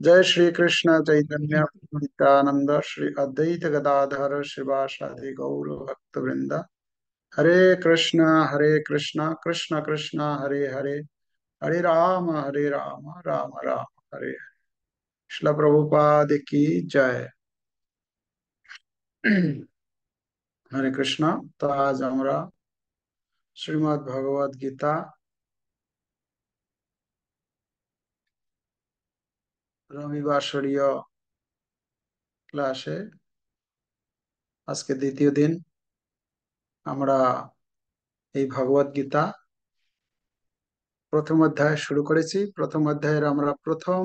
जय श्री कृष्ण चैतन्य नित्यानंद श्री अद्वैत गदाधर शिवासादि गौर भक्त वृंद। हरे कृष्ण कृष्ण कृष्ण हरे हरे, हरे राम राम राम हरे हरे। श्रील प्रभुपाद की जय। हरे कृष्ण। तो आज আমরা শ্রীমদ্ ভগবদ গীতা রবিবাসরীয় ক্লাসে আজকে দ্বিতীয় দিন আমরা এই ভগবদ গীতা প্রথম অধ্যায় শুরু করেছি। প্রথম অধ্যায়ের আমরা প্রথম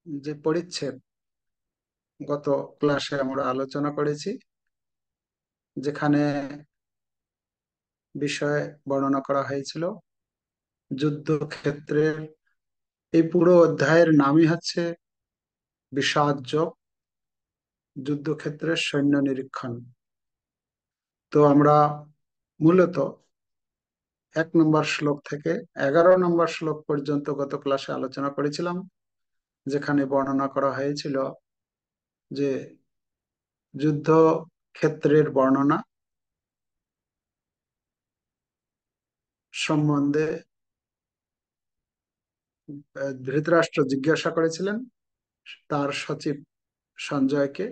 যে পরিচ্ছেদ গত ক্লাসে আমরা আলোচনা করেছি, যেখানে বিষয় বর্ণনা করা হয়েছিল যুদ্ধক্ষেত্রের। এই পুরো অধ্যায়ের নামই হচ্ছে বিষাদ যোগ, যুদ্ধক্ষেত্রের সৈন্য নিরীক্ষণ। তো আমরা মূলত 1 নম্বর শ্লোক থেকে 11 নম্বর শ্লোক পর্যন্ত গত ক্লাসে আলোচনা করেছিলাম, যেখানে বর্ণনা করা হয়েছিল যে যুদ্ধক্ষেত্রের বর্ণনা সম্বন্ধে ধৃতরাষ্ট্র জিজ্ঞাসা করেছিলেন তার সচিব সঞ্জয়কে,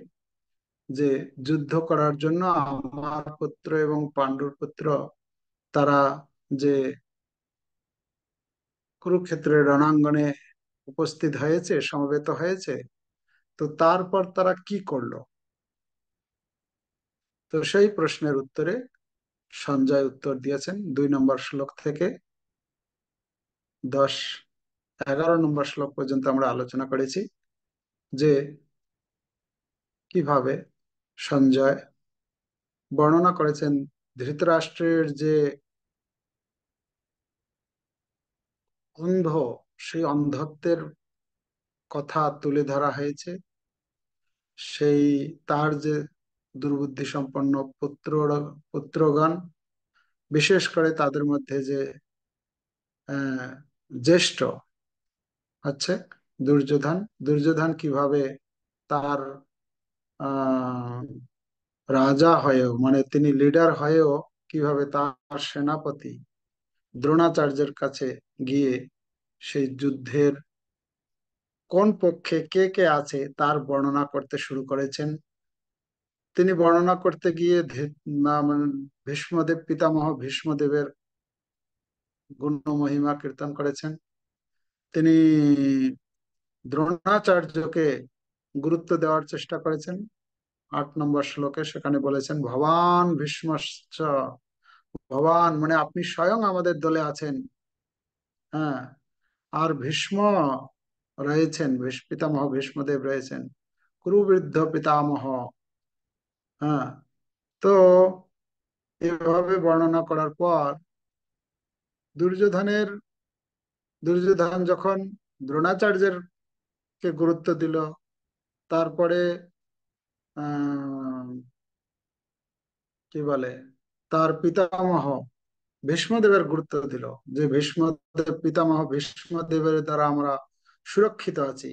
যে যুদ্ধ করার জন্য আমার পুত্র এবং পাণ্ডুর পুত্র তারা যে কুরুক্ষেত্রের রণাঙ্গনে উপস্থিত হয়েছে, সমবেত হয়েছে, তো তারপর তারা কি করলো। তো সেই প্রশ্নের উত্তরে সঞ্জয় উত্তর দিয়েছেন 2 নম্বর শ্লোক থেকে 11 নম্বর শ্লোক পর্যন্ত আমরা আলোচনা করেছি, যে কিভাবে সঞ্জয় বর্ণনা করেছেন ধৃতরাষ্ট্রের যে অন্ধ, সেই অন্ধত্বের কথা তুলে ধরা হয়েছে। সেই তার যে দুর্বুদ্ধি সম্পন্ন পুত্রগণ, বিশেষ করে তাদের মধ্যে যে আহ, জ্যেষ্ঠ হচ্ছে দুর্যোধন। দুর্যোধন কিভাবে তার আহ রাজা হয়েও, মানে তিনি লিডার হয়েও, কিভাবে তার সেনাপতি দ্রোণাচার্যের কাছে গিয়ে সেই যুদ্ধের কোন পক্ষে কে কে আছে তার বর্ণনা করতে শুরু করেছেন। তিনি বর্ণনা করতে গিয়ে মানে ভীষ্মদেব, পিতামহ ভীষ্মদেবের গুণ মহিমা কীর্তন করেছেন। তিনি দ্রোণাচার্যকে গুরুত্ব দেওয়ার চেষ্টা করেছেন। 8 নম্বর শ্লোকে সেখানে বলেছেন ভবান ভীষ্মশ্চ, ভবান মানে আপনি স্বয়ং আমাদের দলে আছেন। হ্যাঁ, আর ভীষ্ম রয়েছেন, পিতামহ ভীষ্মদেব রয়েছেন, কুরুবৃদ্ধ পিতামহ। হ্যাঁ, তো এভাবে বর্ণনা করার পর দুর্যোধনের দুর্যোধন যখন দ্রোণাচার্যের কে গুরুত্ব দিল, তারপরে আহ কি বলে, তার পিতামহ ভীষ্মদেবের গুরুত্ব দিল, যে ভীষ্মদেব, পিতামহ ভীষ্মদেবের দ্বারা আমরা সুরক্ষিত আছি।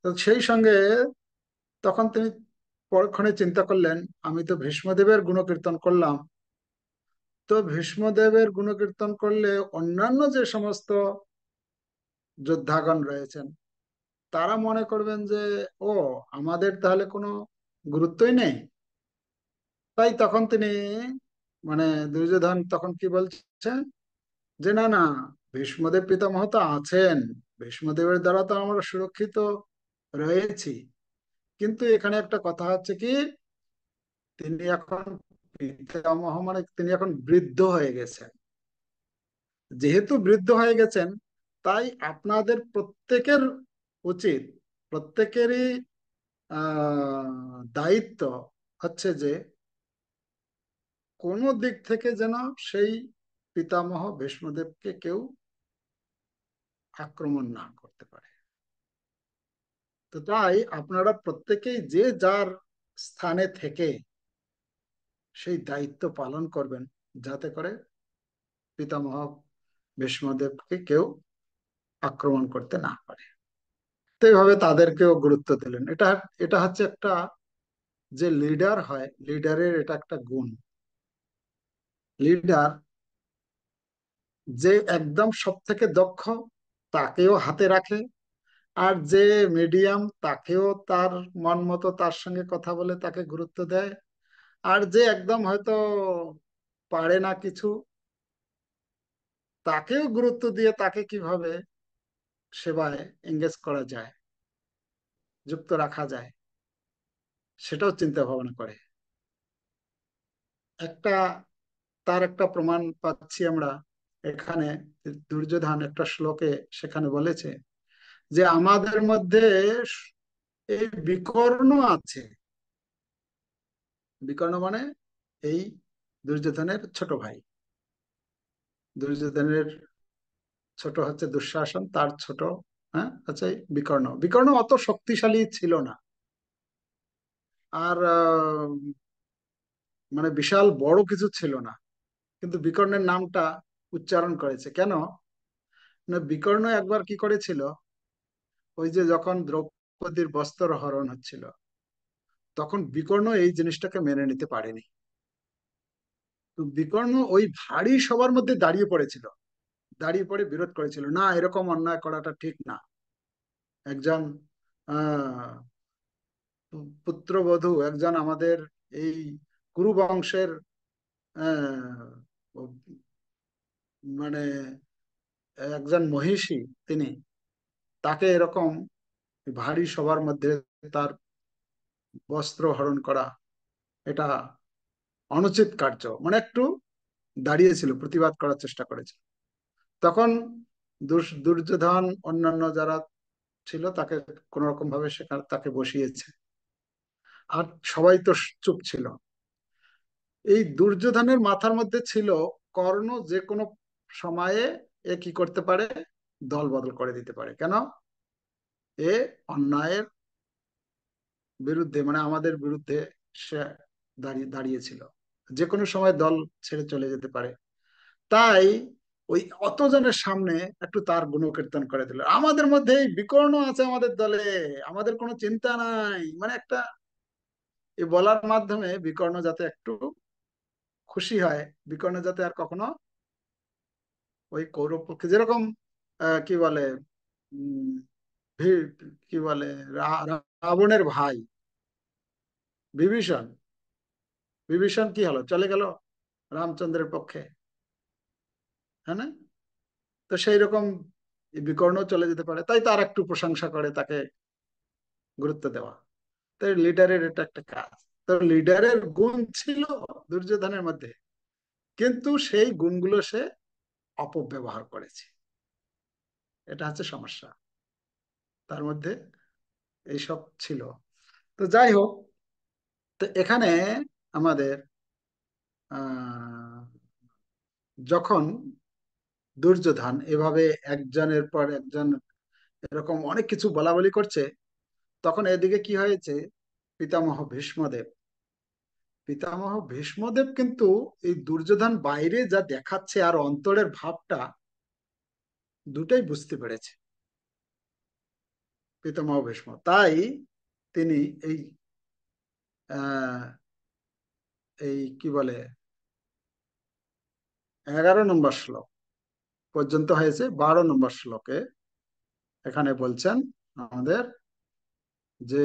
তো সেই সঙ্গে তখন তিনি পরক্ষণে চিন্তা করলেন, আমি তো ভীষ্মদেবের গুণকীর্তন করলাম, তো ভীষ্মদেবের গুণকীর্তন করলে অন্যান্য যে সমস্ত যোদ্ধাগণ রয়েছেন তারা মনে করবেন যে ও, আমাদের তাহলে কোনো গুরুত্বই নেই। তাই তখন তিনি, মানে দুর্যোধন তখন কি বলছে, যে না না, ভীষ্মদেব পিতামহ তো আছেন, ভীষ্মদেবের দ্বারা তো আমরা সুরক্ষিত রয়েছি। কিন্তু এখানে একটা কথা হচ্ছে কি, তিনি এখন পিতামহ, মানে তিনি এখন বৃদ্ধ হয়ে গেছেন। যেহেতু বৃদ্ধ হয়ে গেছেন, তাই আপনাদের প্রত্যেকের উচিত, প্রত্যেকেরই দায়িত্ব হচ্ছে যে কোনো দিক থেকে যেন সেই পিতামহ ভীষ্মদেবকে কেউ আক্রমণ না করতে পারে। তো তাই আপনারা প্রত্যেকেই যে যার স্থানে থেকে সেই দায়িত্ব পালন করবেন, যাতে করে পিতামহ ভীষ্মদেবকে কেউ আক্রমণ করতে না পারে। তো এইভাবে তাদেরকেও গুরুত্ব দিলেন। এটা এটা হচ্ছে একটা, যে লিডার হয়, লিডারের এটা একটা গুণ। লিডার যে একদম সব থেকে দক্ষ, তাকেও হাতে রাখে। আর যে মিডিয়াম, তাকেও তার মন মতো তার সঙ্গে কথা বলে তাকে গুরুত্ব দেয়। আর যে একদম হয়তো পারে না কিছু, তাকেও গুরুত্ব দিয়ে তাকে কিভাবে সেবায় এঙ্গেজ করা যায়, যুক্ত রাখা যায়, সেটাও চিন্তা ভাবনা করে। একটা, তার একটা প্রমাণ পাচ্ছি আমরা এখানে। দুর্যোধন একটা শ্লোকে সেখানে বলেছে যে আমাদের মধ্যে এই বিকর্ণ আছে। বিকর্ণ মানে এই দুর্যোধনের ছোট ভাই। দুর্যোধনের ছোট হচ্ছে দুঃশাসন, তার ছোট, হ্যাঁ, আচ্ছা, এই বিকর্ণ। বিকর্ণ অত শক্তিশালী ছিল না। আর মানে বিশাল বড় কিছু ছিল না। কিন্তু বিকর্ণের নামটা উচ্চারণ করেছে কেন? না, বিকর্ণ একবার কি করেছিল, ওই যে যখন দ্রৌপদীর বস্ত্র হরণ হচ্ছিল, তখন বিকর্ণ এই জিনিসটাকে মেনে নিতে পারেনি। তো বিকর্ণ ওই ভারী সবার মধ্যে দাঁড়িয়ে পড়েছিল, দাঁড়িয়ে পড়ে বিরোধ করেছিল, না এরকম অন্যায় করাটা ঠিক না। একজন আহ পুত্রবধূ, একজন আমাদের এই কুরু বংশের আহ, মানে একজন মহিষী, তিনি, তাকে এরকম ভারী সবার মধ্যে তার বস্ত্র হরণ করা, এটা অনুচিত কার্য। মানে একটু দাঁড়িয়েছিল, প্রতিবাদ করার চেষ্টা করেছিল। তখন দুর্যোধন অন্যান্য যারা ছিল তাকে কোন রকম ভাবে সেখানে তাকে বসিয়েছে। আর সবাই তো চুপ ছিল। এই দুর্যোধনের মাথার মধ্যে ছিল কর্ণ যে কোনো সময়ে এ কি করতে পারে, দল বদল করে দিতে পারে। কেন? এ অন্যায়ের বিরুদ্ধে, মানে আমাদের বিরুদ্ধে সে দাঁড়িয়েছিল, যে কোনো সময় দল ছেড়ে চলে যেতে পারে। তাই ওই অতজনের সামনে একটু তার গুণকীর্তন করে দিল, আমাদের মধ্যে এই বিকর্ণ আছে আমাদের দলে, আমাদের কোনো চিন্তা নাই। মানে একটা, এই বলার মাধ্যমে বিকর্ণ যাতে একটু খুশি হয়, বিকর্ণ যাতে আর কখনো ওই কৌরব পক্ষে যেরকম কি বলে, উম, কি বলে, রাবণের ভাই বিভীষণ, বিভীষণ কি হলো, চলে গেল রামচন্দ্রের পক্ষে, হ্যাঁ না? তো সেই রকম বিকর্ণ চলে যেতে পারে, তাই তার একটু প্রশংসা করে, তাকে গুরুত্ব দেওয়া। তাই লিডারের এটা একটা কাজ। তো লিডারের গুণ ছিল দুর্যোধনের মধ্যে, কিন্তু সেই গুণগুলো সে অপব্যবহার করেছে। এটা হচ্ছে সমস্যা, তার মধ্যে এইসব ছিল। তো যাই হোক, তো এখানে আমাদের আহ যখন দুর্যোধন এভাবে একজনের পর একজন এরকম অনেক কিছু বলা বলি করছে, তখন এদিকে কি হয়েছে, পিতামহ ভীষ্মদেব, পিতামহ ভীষ্মদেব কিন্তু এই দুর্যোধন বাইরে যা দেখাচ্ছে আর অন্তরের ভাবটা দুটাই বুঝতে পেরেছে পিতামহ ভীষ্ম। তাই তিনি এই আহ এই কি বলে 11 নম্বর শ্লোক পর্যন্ত হয়েছে, 12 নম্বর শ্লোকে এখানে বলছেন আমাদের যে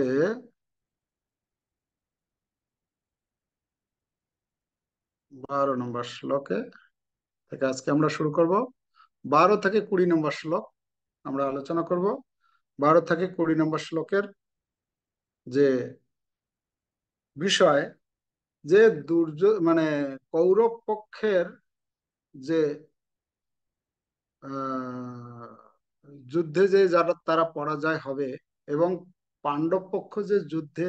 12 নম্বর শ্লোকে থেকে আজকে আমরা শুরু করব। 12 থেকে 20 নম্বর শ্লোক আমরা আলোচনা করব। 12 থেকে 20 নম্বর শ্লোকের যে বিষয়, যে মানে কৌরব পক্ষের যে আহ, যুদ্ধে যে যারা তারা পরাজয় হবে, এবং পাণ্ডব পক্ষ যে যুদ্ধে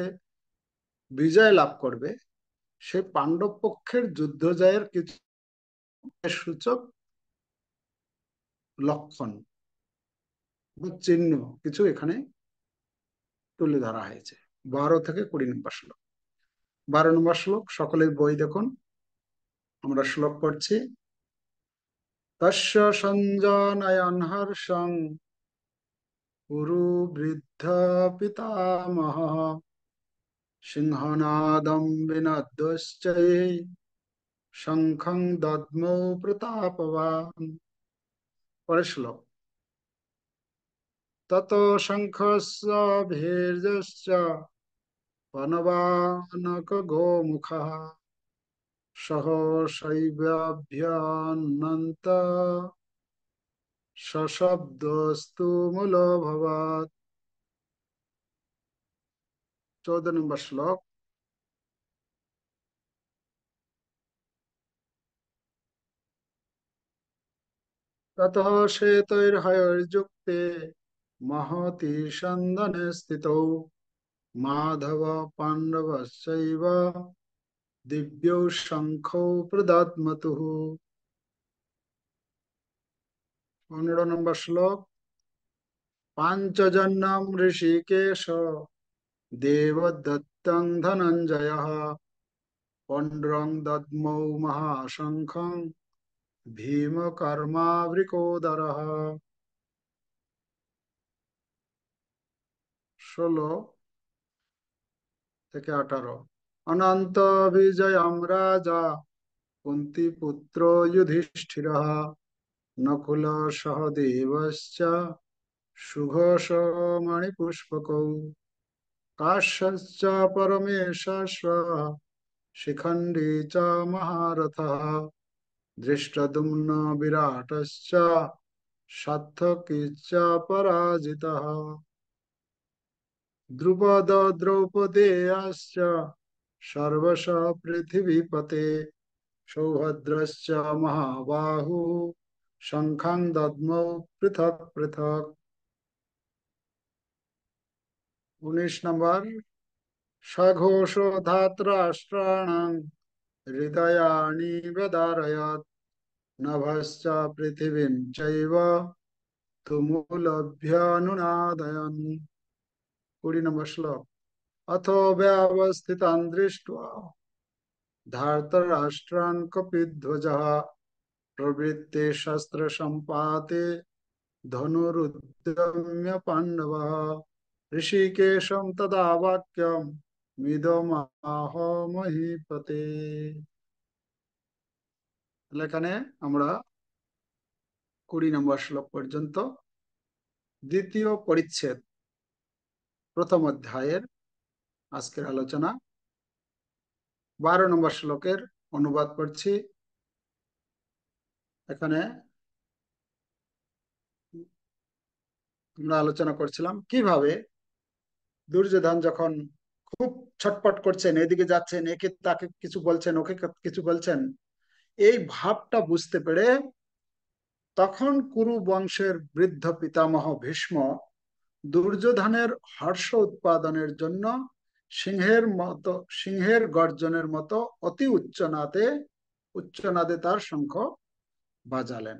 বিজয় লাভ করবে, সেই পাণ্ডব পক্ষের যুদ্ধ জয়ের কিছু সূচক লক্ষণ বা চিহ্ন কিছু এখানে তুলে ধরা হয়েছে। 12 থেকে 20 নম্বর শ্লোক। 12 নম্বর শ্লোক সকলের বই দেখুন, আমরা শ্লোক পড়ছি। তস্য সঞ্জনয়ন হর্ষং कुरु वृद्ध पितामहः सिंहनादं विनद्यश्च शंखं दद्मौ प्रतापवान्। परेर श्लोक। ततो शंखस्य भैर्यश्च पनवानक गोमुखः सहसैवाभ्यनन्त सशब्दस्तु मूलभवात्। 14 नंबर श्लोक। ततः श्वेतैर्हयैर्युक्ते महति सन्दने स्थितौ माधव पाण्डवश्चैव दिव्यौ शङ्खौ प्रदद्मतुः। 15 नंबर श्लोक। पाञ्चजन्यं ऋषिकेश देवदत्तं धनञ्जयः पौण्ड्रं दद्मौ महाशङ्खं भीमकर्मावृकोदरः। 16 থেকে 18। अनंत विजयम राजा कुंती पुत्रो युधिष्ठिरः नकुल सहदेवश्च सुघोष मणिपुष्पकौ काश्यश्च परमेशस्व शिखंडी च महारथः धृष्टद्युम्न विराटश्च सात्वकी च पराजितः द्रुपद द्रौपदेयश्च सर्वश पृथिवीपते सौभद्रश्च महाबाहु शंखं दद्मौ पृथक पृथक। 19 नंबर। सघोषो धातराष्ट्राणां हृदयानि व्यदारयत् नभश्च पृथिवीं चैव तुमुलभ्यनुनादयन्। 20 नंबर श्लोक। अथो व्यवस्थितान् दृष्ट्वा धार्तराष्ट्रान् कपिध्वजः प्रवृत्ते शस्त्र संपाते धनुरुद्यम्य पांडवः ऋषिकेशं तदा वाक्यम् मिदमाह महीपते। এখানে আমরা 20 নম্বর শ্লোক পর্যন্ত দ্বিতীয় পরিচ্ছেদ প্রথম অধ্যায়ের আজকের আলোচনা। 12 নম্বর শ্লোকের অনুবাদ করছি। এখানে আমরা আলোচনা করছিলাম কিভাবে দুর্যোধন যখন খুব ছটপট করছেন, এদিকে যাচ্ছেন, একে তাকে কিছু বলছেন, ওকে কিছু বলছেন, এই ভাবটা বুঝতে পেরে তখন কুরু বংশের বৃদ্ধ পিতামহ ভীষ্ম দুর্যোধনের হর্ষ উৎপাদনের জন্য সিংহের গর্জনের মতো অতি উচ্চনাদে তার শঙ্খ বাজালেন।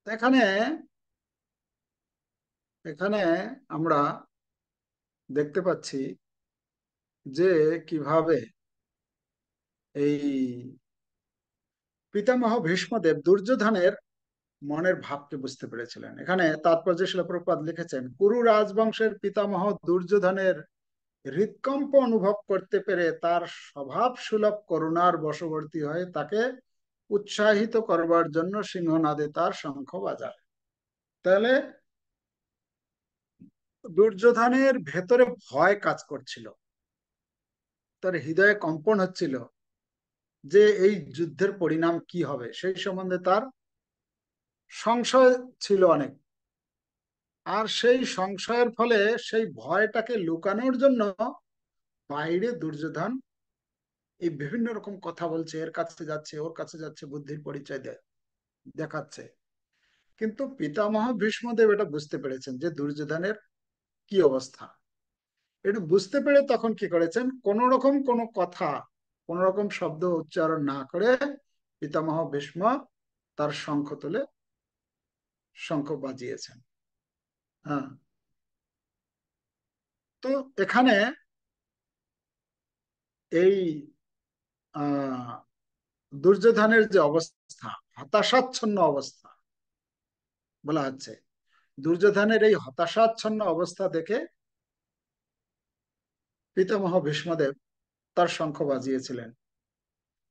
এখানে এখানে আমরা দেখতে পাচ্ছি যে কিভাবে এই পিতামহ ভীষ্মদেব দুর্যোধনের মনের ভাবকে বুঝতে পেরেছিলেন। এখানে তাৎপর্য শিল প্রপাত লিখেছেন, কুরু রাজবংশের পিতামহ দুর্যোধনের হৃৎকম্প অনুভব করতে পেরে তার স্বভাব সুলভ করুণার বশবর্তী হয়ে তাকে উৎসাহিত করবার জন্য সিংহনাদে তার শঙ্খ বাজায়। তাহলে দুর্যোধনের ভেতরে ভয় কাজ করছিল, তার হৃদয়ে কম্পন হচ্ছিল যে এই যুদ্ধের পরিণাম কি হবে, সেই সম্বন্ধে তার সংশয় ছিল অনেক। আর সেই সংশয়ের ফলে সেই ভয়টাকে লুকানোর জন্য বাইরে দুর্যোধন এই বিভিন্ন রকম কথা বলছে, এর কাছে যাচ্ছে, ওর কাছে যাচ্ছে, বুদ্ধির পরিচয় দেখাচ্ছে। কিন্তু পিতামহ ভীষ্মদেব এটা বুঝতে পেরেছেন যে দুর্যোধনের কি অবস্থা। এটা বুঝতে পেরে তখন কি করেছেন, কোন রকম কোন কথা, কোন রকম শব্দ উচ্চারণ না করে পিতামহ ভীষ্ম তার শঙ্খ তুলে শঙ্খ বাজিয়েছেন। হ্যাঁ, তো এখানে এই আহ দুর্যোধনের যে অবস্থা, হতাশাচ্ছন্ন অবস্থা বলা হচ্ছে, দুর্যোধনের এই হতাশাচ্ছন্ন অবস্থা দেখে পিতামহ ভীষ্মদেব তার শঙ্খ বাজিয়েছিলেন,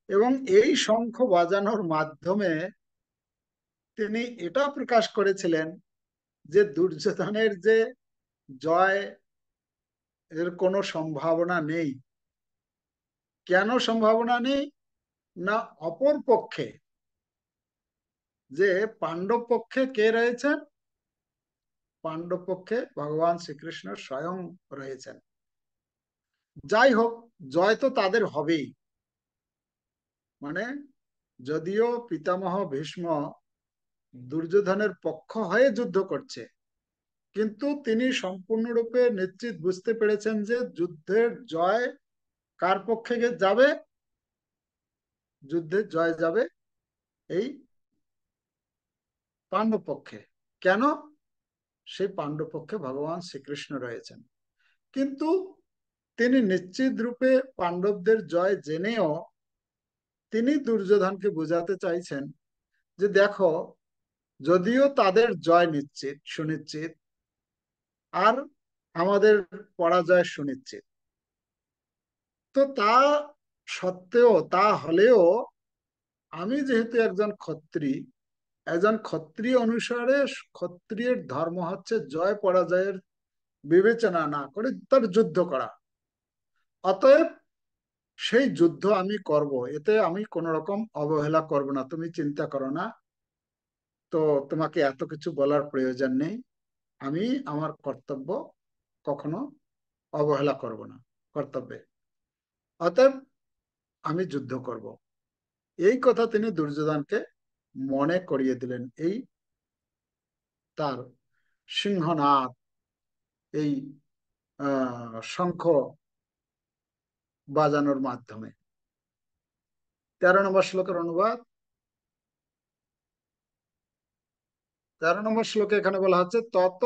এবং এই শঙ্খ বাজানোর মাধ্যমে তিনি এটা প্রকাশ করেছিলেন যে দুর্যোধনের যে জয় এর কোনো সম্ভাবনা নেই। কেন সম্ভাবনা নেই? না, অপর পক্ষে যে পাণ্ডব পক্ষে কে রয়েছেন? পাণ্ডব পক্ষে ভগবান শ্রীকৃষ্ণ স্বয়ং রয়েছেন। যাই হোক, জয় তো তাদের হবেই। মানে যদিও পিতামহ ভীষ্ম দুর্যোধনের পক্ষ হয়ে যুদ্ধ করছে, কিন্তু তিনি সম্পূর্ণরূপে নিশ্চিত বুঝতে পেরেছেন যে যুদ্ধের জয় কার পক্ষে যাবে? যুদ্ধের জয় যাবে এই পাণ্ডব পক্ষে। কেন? সেই পাণ্ডব পক্ষে ভগবান শ্রীকৃষ্ণ রয়েছেন। কিন্তু তিনি নিশ্চিত রূপে পাণ্ডবদের জয় জেনেও তিনি দুর্যোধনকে বোঝাতে চাইছেন যে দেখো, যদিও তাদের জয় নিশ্চিত সুনিশ্চিত, আর আমাদের পরাজয় সুনিশ্চিত, তো তা সত্ত্বেও, তা হলেও আমি যেহেতু একজন ক্ষত্রিয়, একজন ক্ষত্রিয় অনুসারে ক্ষত্রিয়ের ধর্ম হচ্ছে জয় পরাজয়ের বিবেচনা না করে তার যুদ্ধ করা। অতএব সেই যুদ্ধ আমি করব, এতে আমি কোন রকম অবহেলা করব না, তুমি চিন্তা করো না। তো তোমাকে এত কিছু বলার প্রয়োজন নেই। আমি আমার কর্তব্য কখনো অবহেলা করব না, কর্তব্যে। অতএব আমি যুদ্ধ করব। এই কথা তিনি দুর্যোধনকে মনে করিয়ে দিলেন এই তার সিংহনাদ, এই শঙ্খ বাজানোর মাধ্যমে। 13 নম্বর শ্লোকের অনুবাদ। 13 নম্বর শ্লোকে এখানে বলা হচ্ছে তত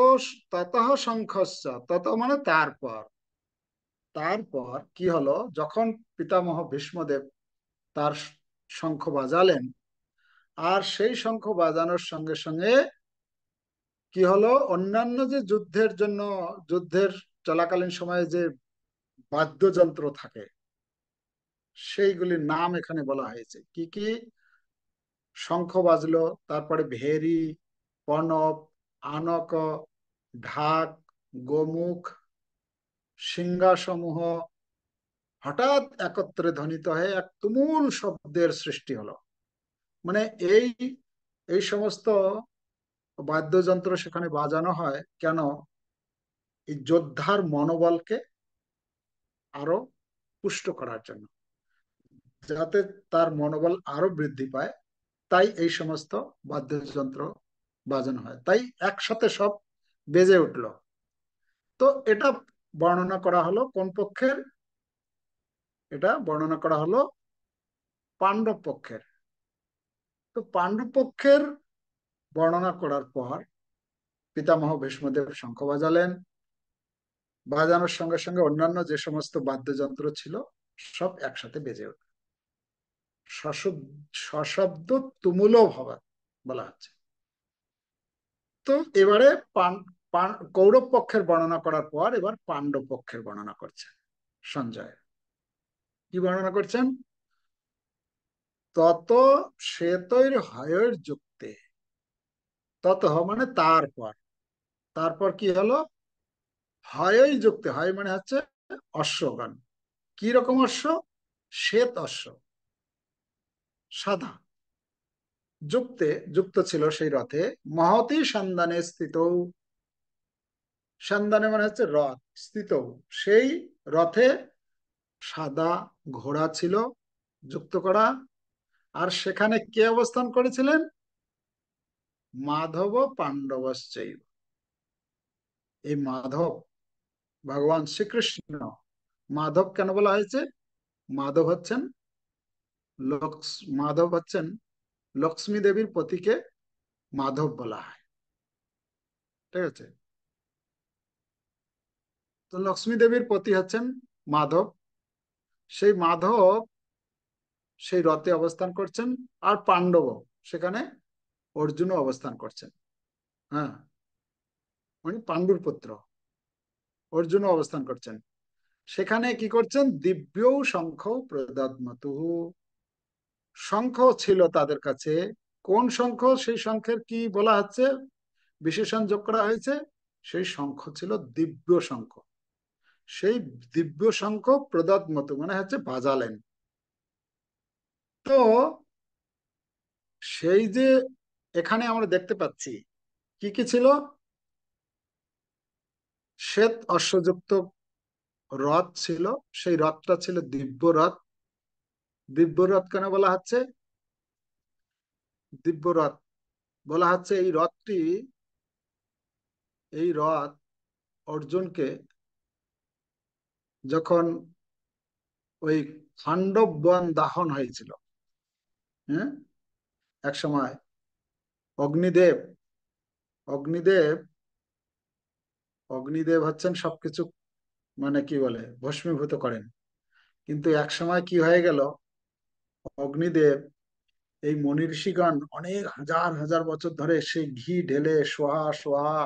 ততঃ শঙ্খস্য, তত মানে তারপর। তারপর কি হলো, যখন পিতামহ ভীষ্মদেব তার শঙ্খ বাজালেন, আর সেই শঙ্খ বাজানোর সঙ্গে সঙ্গে কি হলো, অন্যান্য যে যুদ্ধের জন্য, যুদ্ধের চলাকালীন সময়ে যে বাদ্যযন্ত্র থাকে সেইগুলির নাম এখানে বলা হয়েছে। কি কি? শঙ্খ বাজলো, তারপরে ভেরি, প্রণব, আনক, ঢাক, গোমুখ, সিংহাসমূহ হঠাৎ একত্রে ধ্বনিত হয়ে এক তুমুল শব্দের সৃষ্টি হলো। মানে এই এই সমস্ত বাদ্যযন্ত্র সেখানে বাজানো হয় কেন? এই যোদ্ধার মনোবলকে আরো পুষ্ট করার জন্য, যাতে তার মনোবল আরো বৃদ্ধি পায়। তাই এই সমস্ত বাদ্যযন্ত্র বাজানো হয়, তাই একসাথে সব বেজে উঠলো। তো এটা বর্ণনা করা হলো কোন পক্ষের? এটা বর্ণনা করা হলো পাণ্ডব পক্ষের। তো পাণ্ডব পক্ষের বর্ণনা করার পর পিতামহ ভীষ্মদেব শঙ্খ বাজালেন। বাজানোর সঙ্গে সঙ্গে অন্যান্য যে সমস্ত বাদ্যযন্ত্র ছিল সব একসাথে বেজে উঠল, সশব্দ তুমুল ভবা বলা হচ্ছে। তো এবারে কৌরব পক্ষের বর্ণনা করার পর এবার পাণ্ডব পক্ষের বর্ণনা করছেন সঞ্জয়। কি বর্ণনা করছেন? তত শ্বেতৈর হয়ৈর যুক্তে। তত মানে তারপর। তারপর কি হলো? হয়ই যুক্তে, হয় মানে হচ্ছে অশ্বগণ। কি রকম অশ্ব? শ্বেত অশ্ব, সাদা। যুক্তে, যুক্ত ছিল সেই রথে, মহতি সন্ধানে স্থিত। সন্ধানে মানে হচ্ছে রথ, স্থিত সেই রথে সাদা ঘোড়া ছিল যুক্ত করা। আর সেখানে কে অবস্থান করেছিলেন? মাধব পাণ্ডবশ্চৈব। এই মাধব, ভগবান শ্রীকৃষ্ণ। মাধব কেন বলা হয়েছে? মাধব হচ্ছেন মাধব হচ্ছেন লক্ষ্মী দেবীর পতিকে মাধব বলা হয়। ঠিক আছে? তো লক্ষ্মী দেবীর পতি হচ্ছেন মাধব। সেই মাধব সেই রথে অবস্থান করছেন, আর পাণ্ডব সেখানে অর্জুনও অবস্থান করছেন। হ্যাঁ, উনি পাণ্ডুর পুত্র, অর্জুন অবস্থান করছেন। সেখানে কি করছেন, দিব্য শঙ্খ প্রদদ্মতু, শঙ্খ ছিল তাদের কাছে। কোন শঙ্খ, সেই শঙ্খের কি বলা হচ্ছে, বিশেষণ যোগ করা হয়েছে, সেই শঙ্খ ছিল দিব্য শঙ্খ। সেই দিব্য শঙ্খ প্রদদ্মতু মানে হচ্ছে বাজালেন। তো সেই যে এখানে আমরা দেখতে পাচ্ছি কি কি ছিল, শ্বেত অশ্বযুক্ত রথ ছিল, সেই রথটা ছিল দিব্য রথ। দিব্য রথ কেন বলা হচ্ছে, দিব্য রথ বলা হচ্ছে এই রথটি, এই রথ অর্জুনকে যখন ওই খান্ডব বন দাহন হয়েছিল, হ্যাঁ, এক সময় অগ্নিদেব, অগ্নিদেব, অগ্নিদেব হচ্ছেন সবকিছু মানে কি বলে ভস্মীভূত করেন। কিন্তু এক সময় কি হয়ে গেল, অগ্নিদেব এই মনি ঋষিগণ অনেক হাজার হাজার বছর ধরে সেই ঘি ঢেলে সোহা সোহা,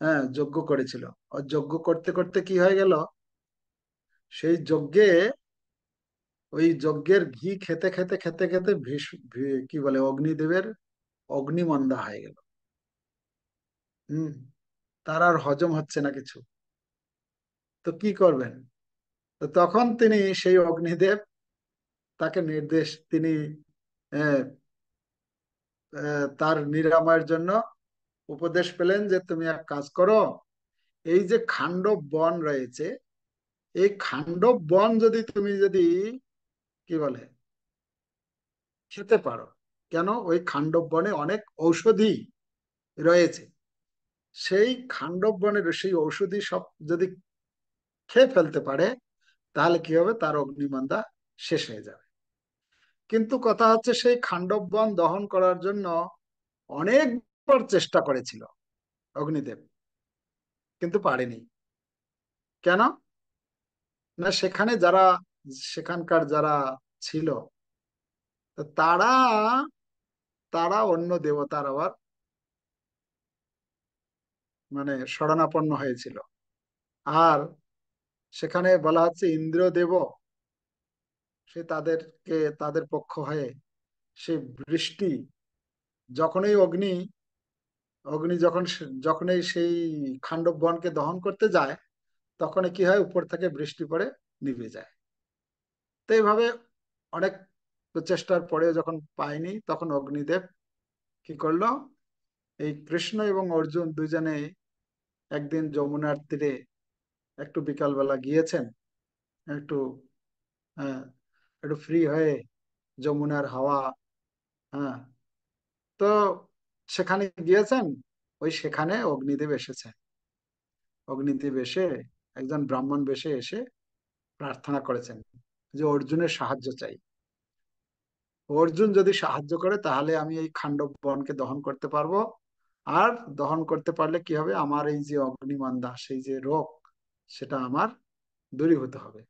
হ্যাঁ, যজ্ঞ করেছিল। আর যজ্ঞ করতে করতে কি হয়ে গেল, সেই যজ্ঞে, ওই যজ্ঞের ঘি খেতে খেতে খেতে খেতে কি বলে অগ্নিদেবের অগ্নিমন্দা হয়ে গেল। হম, তার আর হজম হচ্ছে না কিছু। তো কি করবেন, তো তখন তিনি সেই অগ্নিদেব তাকে নির্দেশ, তিনি আহ, তার নিরাময়ের জন্য উপদেশ পেলেন যে তুমি এক কাজ করো, এই যে খান্ডব বন রয়েছে, এই খান্ডব বন যদি তুমি যদি কি বলে খেতে পারো, কেন ওই খান্ডব বনে অনেক ঔষধি রয়েছে, সেই খান্ডব বনের সেই ঔষধি সব যদি খেয়ে ফেলতে পারে, তাহলে কি হবে, তার অগ্নিমন্দা শেষ হয়ে যাবে। কিন্তু কথা হচ্ছে সেই খান্ডব বন দহন করার জন্য অনেকবার চেষ্টা করেছিল অগ্নিদেব, কিন্তু পারেনি। কেন না, সেখানে যারা, সেখানকার যারা ছিল, তো তারা, তারা অন্য দেবতার আবার মানে শরণাপন্ন হয়েছিল। আর সেখানে বলা হচ্ছে ইন্দ্রদেব, সে তাদেরকে, তাদের পক্ষ হয়ে সে বৃষ্টি, যখনই অগ্নি, অগ্নি যখন যখনই সেই খান্ডব বনকে দহন করতে যায়, তখন কি হয়, উপর থেকে বৃষ্টি পড়ে নিভে যায়। তো এইভাবে অনেক প্রচেষ্টার পরে যখন পায়নি, তখন অগ্নিদেব কি করলো, এই কৃষ্ণ এবং অর্জুন দুজনে একদিন যমুনার তীরে একটু বিকালবেলা গিয়েছেন, একটু, হ্যাঁ, একটু ফ্রি হয়ে যমুনার হাওয়া, হ্যাঁ, তো সেখানে গিয়েছেন। ওই সেখানে অগ্নিদেব এসেছে, অগ্নিদেব এসে একজন ব্রাহ্মণ বেশে এসে প্রার্থনা করেছেন যে অর্জুনের সাহায্য চাই, অর্জুন যদি সাহায্য করে তাহলে আমি এই খান্ডব বনকে দহন করতে পারবো। আর দহন করতে পারলে কি হবে, আমার এই যে অগ্নিমন্দা, সেই যে রোগ, সেটা আমার দূরীভূত হবে।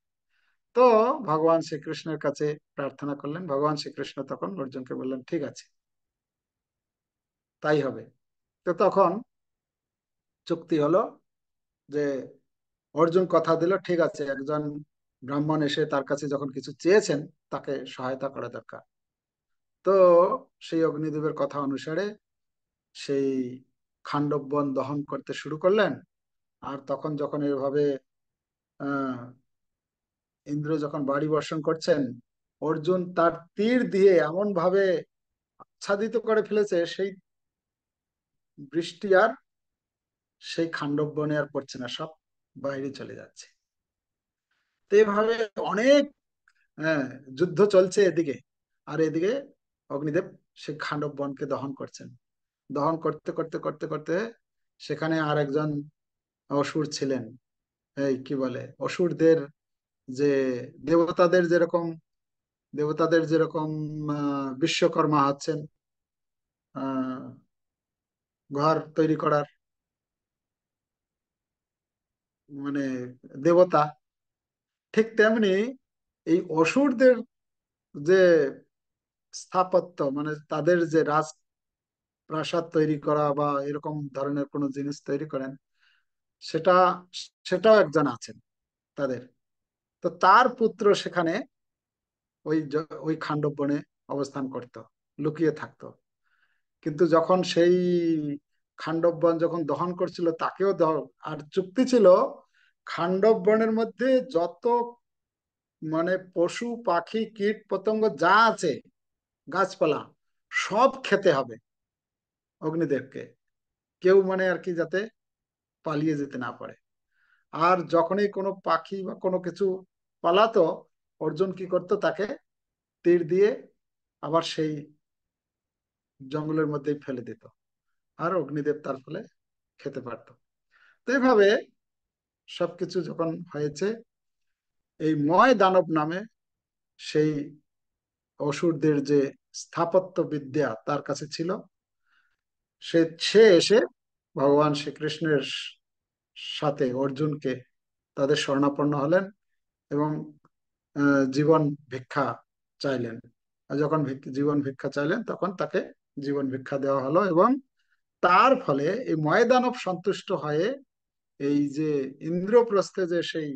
তো ভগবান শ্রীকৃষ্ণের কাছে প্রার্থনা করলেন, ভগবান শ্রীকৃষ্ণ তখন অর্জুনকে বললেন ঠিক আছে, তাই হবে। তো তখন চুক্তি হলো যে অর্জুন কথা দিল, ঠিক আছে, একজন ব্রাহ্মণ এসে তার কাছে যখন কিছু চেয়েছেন, তাকে সহায়তা করা দরকার। তো সেই অগ্নিদেবের কথা অনুসারে সেই খান্ডব বন দহন করতে শুরু করলেন। আর তখন যখন এভাবে আহ ইন্দ্র যখন বাড়ি বর্ষণ করছেন, অর্জুন তার তীর দিয়ে এমন ভাবে আচ্ছাদিত করে ফেলেছে, সেই বৃষ্টি আর সেই খান্ডব বনে আর পড়ছে না, সব বাইরে চলে যাচ্ছে। তো এভাবে অনেক, হ্যাঁ, যুদ্ধ চলছে এদিকে, আর এদিকে অগ্নিদেব সেই খান্ডব বনকে দহন করছেন। দহন করতে করতে করতে করতে সেখানে আর একজন অসুর ছিলেন, এই কি বলে অসুরদের যে, দেবতাদের যেরকম, দেবতাদের যেরকম বিশ্বকর্মা হচ্ছেন আহ ঘর তৈরি করার মানে দেবতা, ঠিক তেমনি এই অসুরদের যে স্থাপত্য, মানে তাদের যে প্রাসাদ তৈরি করা বা এরকম ধরনের কোনো জিনিস তৈরি করেন, সেটা সেটাও একজন আছেন তাদের। তো তার পুত্র সেখানে ওই খান্ডব বনে অবস্থান করত, লুকিয়ে থাকতো। কিন্তু যখন সেই খান্ডব বন যখন দহন করছিল তাকেও আর চুক্তি ছিল খান্ডব বনের মধ্যে যত মানে পশু পাখি কীট পতঙ্গ যা আছে, গাছপালা, সব খেতে হবে অগ্নিদেবকে, কেউ মানে আর কি যাতে পালিয়ে যেতে না পারে। আর যখনই কোনো পাখি বা কোনো কিছু পালাতো, অর্জুন কি করতো, তাকে তীর দিয়ে আবার সেই জঙ্গলের মধ্যেই ফেলে দিত, আর অগ্নিদেব তার ফলে খেতে পারতো। তো এইভাবে সবকিছু যখন হয়েছে, এই ময় দানব নামে সেই অসুরদের যে স্থাপত্য বিদ্যা তার কাছে ছিল, সে সে এসে ভগবান শ্রীকৃষ্ণের সাথে অর্জুনকে তাদের শরণাপন্ন হলেন এবং জীবন ভিক্ষা চাইলেন। আর যখন জীবন ভিক্ষা চাইলেন তখন তাকে জীবন ভিক্ষা দেওয়া হলো, এবং তার ফলে এই ময়দানব সন্তুষ্ট হয়ে এই যে ইন্দ্রপ্রস্থে যে সেই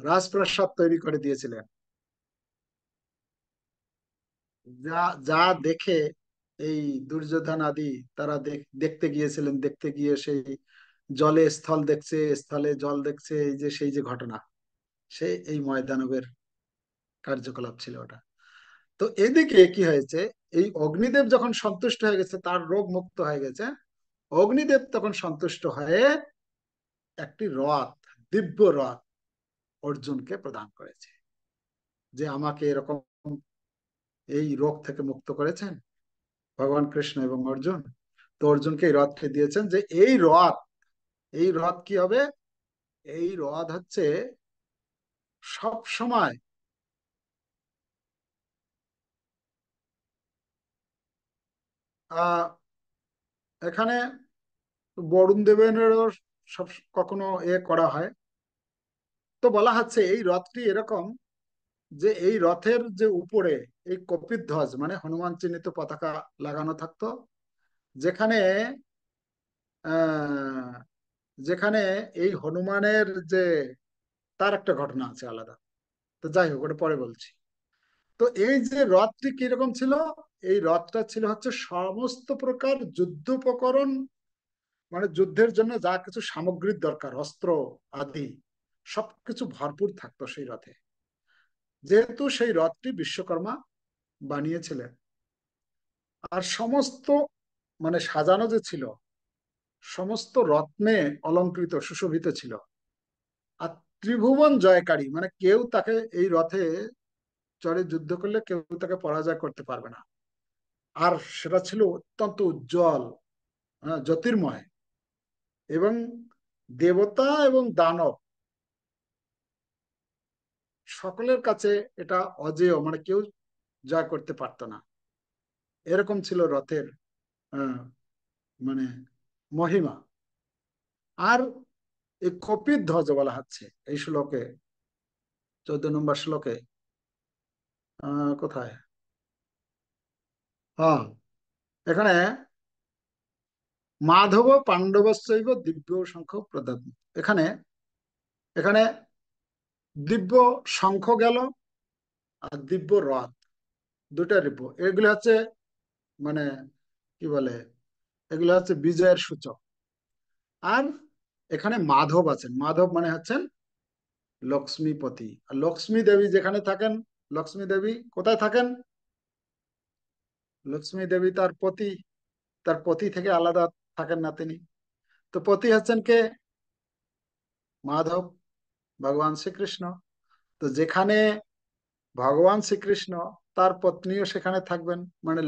রাজপ্রাসাদ তৈরি করে দিয়েছিলেন, যা যা দেখে এই দুর্যোধন আদি তারা দেখতে গিয়েছিলেন, দেখতে গিয়ে সেই জলে স্থল দেখছে, স্থলে জল দেখছে, এই যে সেই যে ঘটনা, সে এই ময়দানবের কার্যকলাপ ছিল ওটা। তো এদিকে কি হয়েছে, এই অগ্নিদেব যখন সন্তুষ্ট হয়ে গেছে, তার রোগ মুক্ত হয়ে গেছে, অগ্নিদেব তখন সন্তুষ্ট হয়ে একটি রথ, দিব্য রথ অর্জুনকে প্রদান করেছে, যে আমাকে এরকম এই রোগ থেকে মুক্ত করেছেন ভগবান কৃষ্ণ এবং অর্জুন। তো অর্জুনকে এই রথকে দিয়েছেন, যে এই রথ কি হবে, এই রথ হচ্ছে সব সময় আহ এখানে বরুণ দেবেরও সব কখনো করা হয়। তো বলা হচ্ছে এই রথটি এরকম, যে এই রথের যে উপরে এই কপিধ্বজ মানে হনুমান চিহ্নিত পতাকা লাগানো থাকতো, যেখানে আহ যেখানে এই হনুমানের যে তার একটা ঘটনা আছে আলাদা, তো যাই হোক ওটা পরে বলছি। তো এই যে রথটি কিরকম ছিল, এই রথটা ছিল হচ্ছে সমস্ত প্রকার যুদ্ধোপকরণ, মানে যুদ্ধের জন্য যা কিছু সামগ্রীর দরকার, অস্ত্র আদি সবকিছু ভরপুর থাকতো সেই রথে। যেহেতু সেই রথটি বিশ্বকর্মা বানিয়েছিলেন, আর সমস্ত মানে সাজানো যে ছিল, সমস্ত রত্নে অলংকৃত সুশোভিত ছিল। আর ত্রিভুবন জয়কারী, মানে কেউ তাকে এই রথে চড়ে যুদ্ধ করলে কেউ তাকে পরাজয় করতে পারবে না। আর সেটা ছিল অত্যন্ত উজ্জ্বল, জ্যোতির্ময়, এবং দেবতা এবং দানব সকলের কাছে এটা অজেয়, মানে কেউ জয় করতে পারতো না, এরকম ছিল রথের আহ, মানে মহিমা। আর এই কপির ধ্বজ বলা হচ্ছে এই শ্লোকে, 14 নম্বর শ্লোকে, কোথায়, হ্যাঁ, এখানে মাধব পাণ্ডবস্যৈব দিব্য শঙ্খ প্রদত্ত, এখানে এখানে দিব্য শঙ্খ গেল, আর দিব্য রথ, দুটা দিব্য, এগুলো হচ্ছে মানে কি বলে, এগুলো হচ্ছে বিজয়ের সূচক। আর এখানে মাধব আছেন, মাধব মানে হচ্ছেন লক্ষ্মীপতি। আর লক্ষ্মী দেবী যেখানে থাকেন, লক্ষ্মী দেবী কোথায় থাকেন, লক্ষ্মী দেবী তার পতি, তার পতি থেকে আলাদা থাকেন না তিনি। তো পতি হচ্ছেন কে, মাধব, ভগবান শ্রীকৃষ্ণ। তো যেখানে ভগবান শ্রীকৃষ্ণ, তার পত্নীও সেখানে থাকবেন, মানে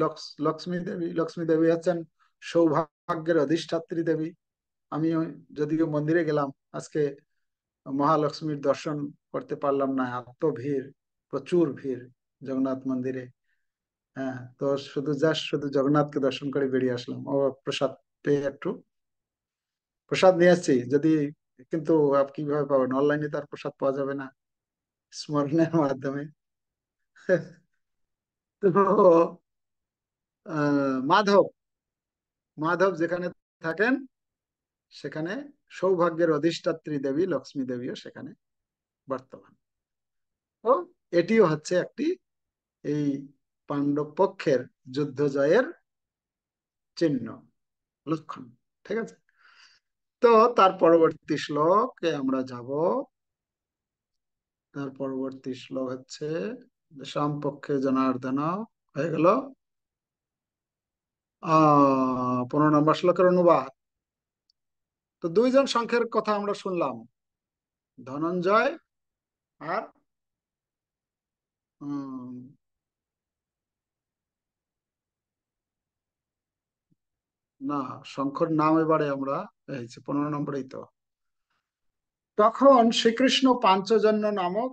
লক্ষ্মী দেবী। লক্ষ্মী দেবী হচ্ছেন সৌভাগ্যের অধিষ্ঠাত্রী দেবী। আমি যদিও মন্দিরে গেলাম আজকে, মহালক্ষ্মীর দর্শন করতে পারলাম না, এত ভিড়, প্রচুর ভিড় জগন্নাথ মন্দিরে। হ্যাঁ, তো শুধু জগন্নাথকে দর্শন করে বেরিয়ে আসলাম, ও প্রসাদ পেয়ে একটু প্রসাদ নিয়ে আসছি যদি, কিন্তু কিভাবে পাবেন, অনলাইনে তার প্রসাদ পাওয়া যাবে না স্মরণের মাধ্যমে। তো মাধব, মাধব যেখানে থাকেন সেখানে সৌভাগ্যের অধিষ্ঠাত্রী দেবী লক্ষ্মী দেবীও সেখানে বর্তমান। তো এটিও হচ্ছে একটি এই পাণ্ডব পক্ষের যুদ্ধ জয়ের চিহ্ন, লক্ষণ। ঠিক আছে। তো তার পরবর্তী শ্লোকে আমরা যাব। তার পরবর্তী শ্লোক হচ্ছে সমপক্ষে জনার্দন, হয়ে গেল 15 নম্বর শ্লোকের অনুবাদ। তো দুইজন সংখ্যের কথা আমরা শুনলাম, ধনঞ্জয় আর উম, না, শঙ্খর নাম এবারে আমরা পেয়েছি 15 নম্বরেই তো। তখন শ্রীকৃষ্ণ পাঞ্চজন্য নামক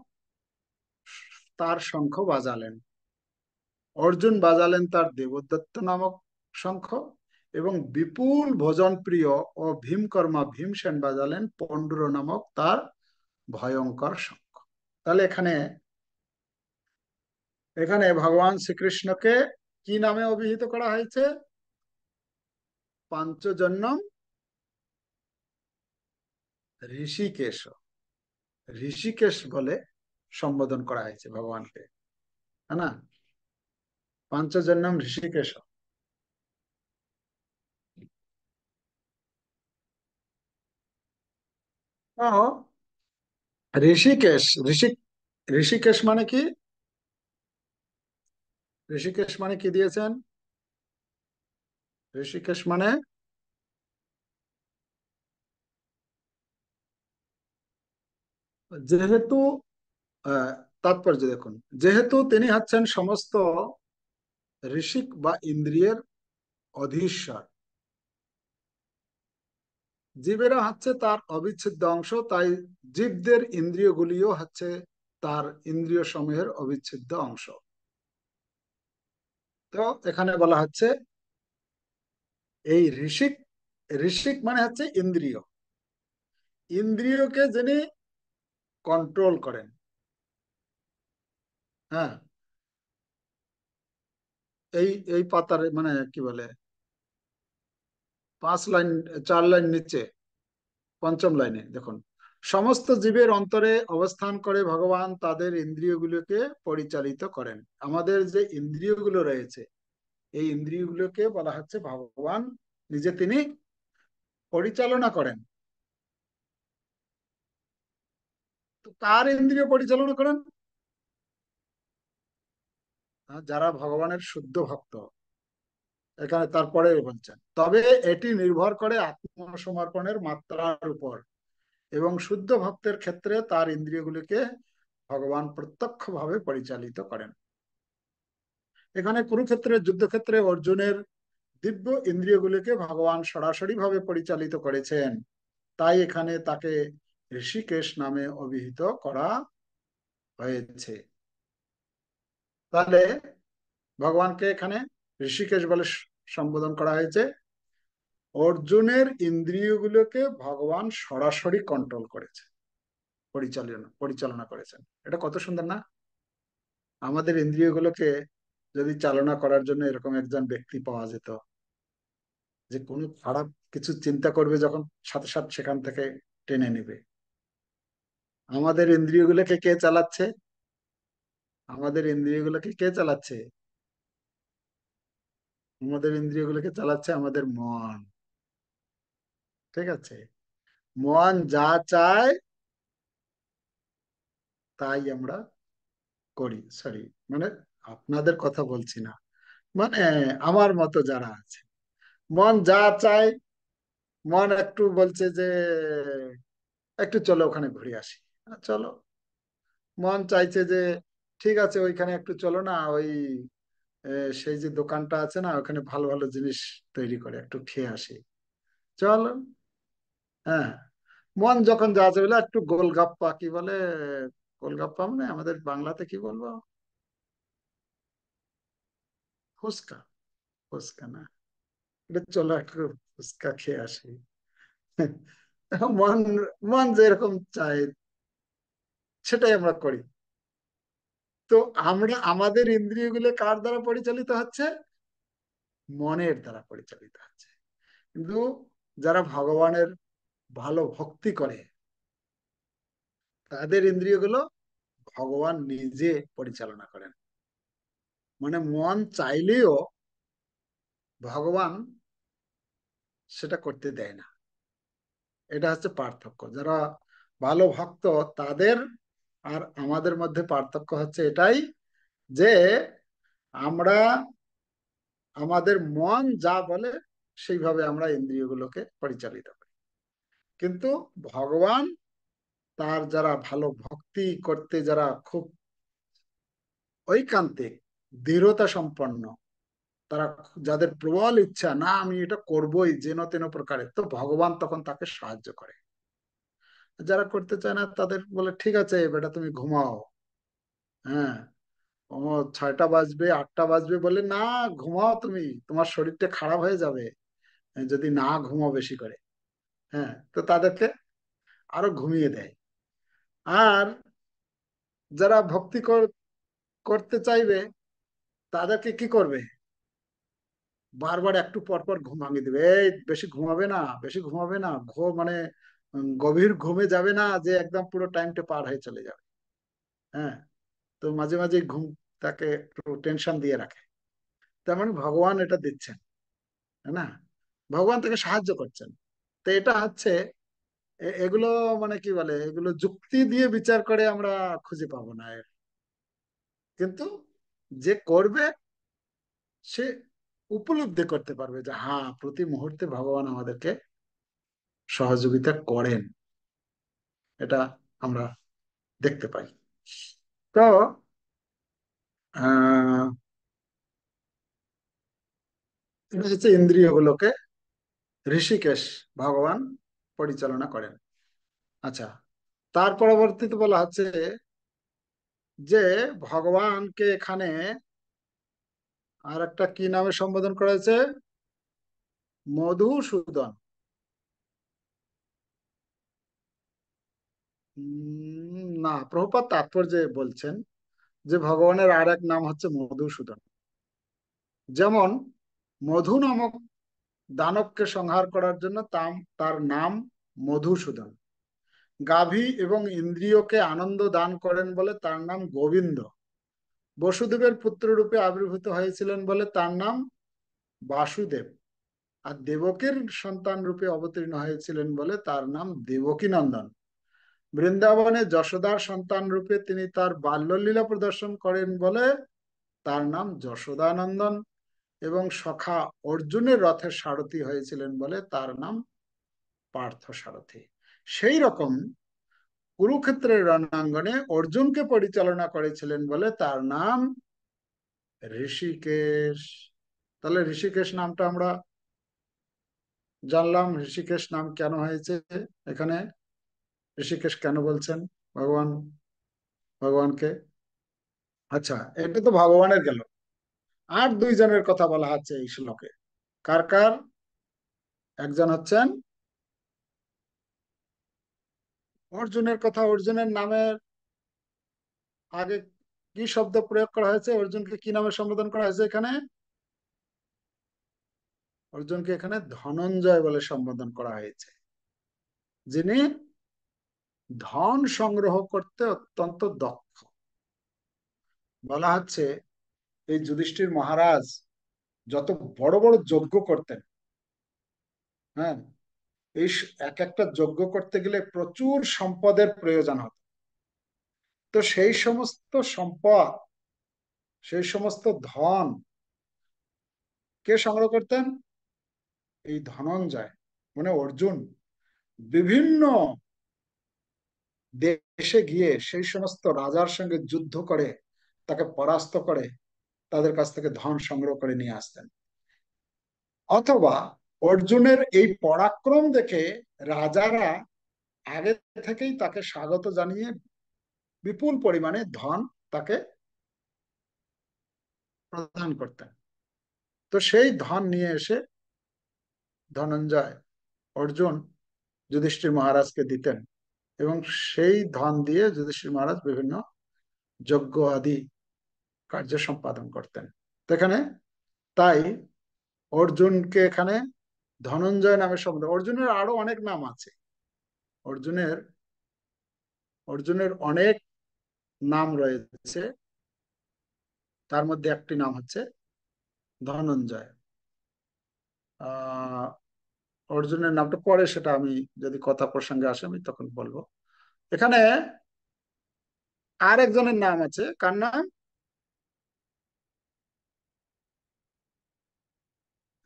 তার শঙ্খ বাজালেন, অর্জুন বাজালেন তার দেবদত্ত নামক শঙ্খ, এবং বিপুল ভোজন প্রিয় ও ভীমকর্মা ভীমসেন বাজালেন পণ্ডুর নামক তার ভয়ঙ্কর শঙ্খ। তাহলে এখানে এখানে ভগবান শ্রীকৃষ্ণকে কি নামে অভিহিত করা হয়েছে? পাঞ্চজন্যম ঋষিকেশ, ঋষিকেশ বলে সম্বোধন করা হয়েছে ভগবানকে, है ना? পাঞ্চজন্যম ঋষিকেশ। তো ঋষিকেশ, ঋষিকেশ মানে কি? ঋষিকেশ মানে কি দিয়েছেন? ঋষিকেশ মানে যেহেতু, আহ, তাৎপর্য দেখুন, যেহেতু তিনি হচ্ছেন সমস্ত ঋষিক বা ইন্দ্রিয়ের অধীশ্বর, জীবেরা হচ্ছে তার অবিচ্ছেদ্য অংশ, তাই জীবদের ইন্দ্রিয়গুলিও হচ্ছে তার ইন্দ্রিয় সমূহের অবিচ্ছেদ্য অংশ। তো এখানে বলা হচ্ছে এই ঋষিক, ঋষিক মানে হচ্ছে ইন্দ্রিয়, ইন্দ্রিয়কে যিনি কন্ট্রোল করেন। হ্যাঁ, এই এই পাতার মানে কি বলে, 5 লাইন, 4 লাইন নিচে, পঞ্চম লাইনে দেখুন, সমস্ত জীবের অন্তরে অবস্থান করে ভগবান তাদের ইন্দ্রিয়গুলোকে পরিচালিত করেন। আমাদের যে ইন্দ্রিয়গুলো রয়েছে, এই ইন্দ্রিয়গুলোকে বলা হচ্ছে ভগবান নিজে তিনি পরিচালনা করেন। তো কার ইন্দ্রিয় পরিচালনা করেন? যারা ভগবানের শুদ্ধ ভক্ত। এখানে তারপরে বলছেন, তবে এটি নির্ভর করে আত্মসমর্পণের মাত্রার উপর, এবং শুদ্ধ ভক্তের ক্ষেত্রে তার ইন্দ্রিয়গুলিকে ভগবান প্রত্যক্ষভাবে পরিচালিত করেন। এখানে কুরুক্ষেত্রের যুদ্ধক্ষেত্রে অর্জুনের দিব্য ইন্দ্রিয়গুলিকে ভগবান সরাসরি ভাবে পরিচালিত করেছেন, তাই এখানে তাকে ঋষিকেশ নামে অভিহিত করা হয়েছে। তাহলে ভগবানকে এখানে ঋষিকেশ বলে সম্বোধন করা হয়েছে। অর্জুনের ইন্দ্রিয়গুলোকে ভগবান সরাসরি কন্ট্রোল করেছে, পরিচালনা পরিচালনা করেছেন। এটা কত সুন্দর না? আমাদের ইন্দ্রিয়গুলোকে যদি চালনা করার জন্য এরকম একজন ব্যক্তি পাওয়া যেত, যে কোনো খারাপ কিছু চিন্তা করবে যখন, সাথে সাথে সেখান থেকে টেনে নেবে। আমাদের ইন্দ্রিয়গুলোকে কে চালাচ্ছে? আমাদের ইন্দ্রিয়গুলোকে কে চালাচ্ছে? আমাদের ইন্দ্রিয়গুলোকে চালাচ্ছে আমাদের মন। ঠিক আছে। মন যা চায় তাই আমরা করি, সরি, মানে আপনাদের কথা বলছি না, মানে আমার মতো যারা আছে, মন যা চায়, মন একটু বলছে যে একটু চলো ওখানে ঘুরে আসি, চলো। মন চাইছে যে ঠিক আছে ওইখানে একটু চলো না, ওই সেই যে দোকানটা আছে না, ওখানে ভালো ভালো জিনিস তৈরি করে, একটু খেয়ে আসি, চলো। হ্যাঁ, মন যখন যা চাইবে, একটু গোলগাপ্পা, কি বলে গোলগাপ্পা মানে আমাদের বাংলাতে কি বলবো, ফুচকা, ফুচকা না, এটা চলো একটু ফুচকা খেয়ে আসি। মন, মন যেরকম চায় সেটাই আমরা করি। তো আমরা আমাদের ইন্দ্রিয়গুলো কার দ্বারা পরিচালিত হচ্ছে? মনের দ্বারা পরিচালিত হচ্ছে। কিন্তু যারা ভগবানের ভালো ভক্তি করে তাদের ইন্দ্রিয়গুলো ভগবান নিজে পরিচালনা করেন। মানে মন চাইলেও ভগবান সেটা করতে দেয় না। এটা হচ্ছে পার্থক্য। যারা ভালো ভক্ত তাদের আর আমাদের মধ্যে পার্থক্য হচ্ছে এটাই, যে আমরা আমাদের মন যা বলে সেইভাবে আমরা ইন্দ্রিয়গুলোকে পরিচালিত করি। কিন্তু ভগবান তার যারা ভালো ভক্তি করতে, যারা খুব ঐকান্তিক দৃঢ়তা সম্পন্ন, তারা যাদের প্রবল ইচ্ছা, না আমি এটা করবোই যেন তেন প্রকারে, তো ভগবান তখন তাকে সাহায্য করে। যারা করতে চায় না তাদের বলে ঠিক আছে বেটা তুমি ঘুমাও। হ্যাঁ, ও 6টা বাজবে 8টা বাজবে বলে না, ঘুমাও তুমি, তোমার শরীরটা খারাপ হয়ে যাবে যদি না ঘুমাও বেশি করে। হ্যাঁ, তো তাদেরকে আরো ঘুমিয়ে দেয়। আর যারা ভক্তি করতে চাইবে তাদেরকে কি করবে, বারবার একটু পর পর ঘুম ভাঙিয়ে দেবে, এই বেশি ঘুমাবে না, বেশি ঘুমাবে না, মানে গভীর ঘুমে যাবে না যে একদম পুরো টাইমটা পার হয়ে চলে যাবে। হ্যাঁ, তো মাঝে মাঝে ঘুম তাকে একটু টেনশন দিয়ে রাখে। তেমন ভগবান এটা দিচ্ছেন, তাই না? ভগবান তাকে সাহায্য করছেন। তো এটা হচ্ছে এগুলো মানে কি বলে, এগুলো যুক্তি দিয়ে বিচার করে আমরা খুঁজে পাবো না এর। কিন্তু যে করবে সে উপলব্ধি করতে পারবে যে হ্যাঁ প্রতি মুহূর্তে ভগবান আমাদেরকে সহযোগিতা করেন। এটা আমরা দেখতে পাই। তো আহ এটা হচ্ছে ইন্দ্রিয়গুলোকে ঋষিকেশ ভগবান পরিচালনা করেন। আচ্ছা, তার পরবর্তীতে বলা হচ্ছে যে ভগবানকে এখানে আর একটা কি নামে সম্বোধন করা হয়েছে, মধুসূদন। না, প্রভুপাদ তাৎপর্যে বলছেন যে ভগবানের আর এক নাম হচ্ছে মধুসূদন। যেমন মধু নামক দানবকে সংহার করার জন্য তার নাম মধুসূদন। গাভী এবং ইন্দ্রিয়কে আনন্দ দান করেন বলে তার নাম গোবিন্দ। বসুদেবের পুত্র রূপে আবির্ভূত হয়েছিলেন বলে তার নাম বাসুদেব। আর দেবকীর সন্তান রূপে অবতীর্ণ হয়েছিলেন বলে তার নাম দেবকী নন্দন। বৃন্দাবনে যশোদার সন্তান রূপে তিনি তার বাল্যলীলা প্রদর্শন করেন বলে তার নাম যশোদানন্দন। এবং সখা অর্জুনের রথের সারথি হয়েছিলেন বলে তার নাম পার্থ সারথি। সেই রকম কুরুক্ষেত্রের রণাঙ্গনে অর্জুনকে পরিচালনা করেছিলেন বলে তার নাম ঋষিকেশ। তাহলে ঋষিকেশ নামটা আমরা জানলাম। ঋষিকেশ নাম কেন হয়েছে এখানে, ঋষিকেশ কেন বলছেন ভগবান ভগবানকে। আচ্ছা, এটা তো ভগবানের গেল। আর দুইজনের কথা বলা হচ্ছে এই শ্লোকে। কার কার? একজন হচ্ছেন অর্জুনের কথা। অর্জুনের নামের আগে কি শব্দ প্রয়োগ করা হয়েছে, অর্জুনকে কি নামে সম্বোধন করা হয়েছে এখানে? অর্জুনকে এখানে ধনঞ্জয় বলে সম্বোধন করা হয়েছে, যিনি ধন সংগ্রহ করতে অত্যন্ত দক্ষ। বলা হচ্ছে এই যুধিষ্ঠির মহারাজ যত বড় বড় যজ্ঞ করতেন, হ্যাঁ, এই এক একটা যজ্ঞ করতে গেলে প্রচুর সম্পদের প্রয়োজন হতো। তো সেই সমস্ত সম্পদ, সেই সমস্ত ধন কে সংগ্রহ করতেন? এই ধনঞ্জয় মানে অর্জুন বিভিন্ন দেশে গিয়ে সেই সমস্ত রাজার সঙ্গে যুদ্ধ করে তাকে পরাস্ত করে তাদের কাছ থেকে ধন সংগ্রহ করে নিয়ে আসতেন। অথবা অর্জুনের এই পরাক্রম দেখে রাজারা আগে থেকেই তাকে স্বাগত জানিয়ে বিপুল পরিমাণে ধন তাকে প্রদান করতেন। তো সেই ধন নিয়ে এসে ধনঞ্জয় অর্জুন যুধিষ্ঠির মহারাজকে দিতেন এবং সেই ধন দিয়ে যুধিষ্ঠির মহারাজ বিভিন্ন যজ্ঞ আদি কার্য সম্পাদন করতেন। তো এখানে তাই অর্জুনকে এখানে ধনঞ্জয় নামে শব্দ। অর্জুনের আরো অনেক নাম আছে। অর্জুনের অর্জুনের অনেক নাম রয়েছে, তার মধ্যে একটি নাম হচ্ছে ধনঞ্জয়। আহ অর্জুনের নামটা পরে, সেটা আমি যদি কথা প্রসঙ্গে আসে আমি তখন বলবো। এখানে আর একজনের নাম আছে, কার নাম?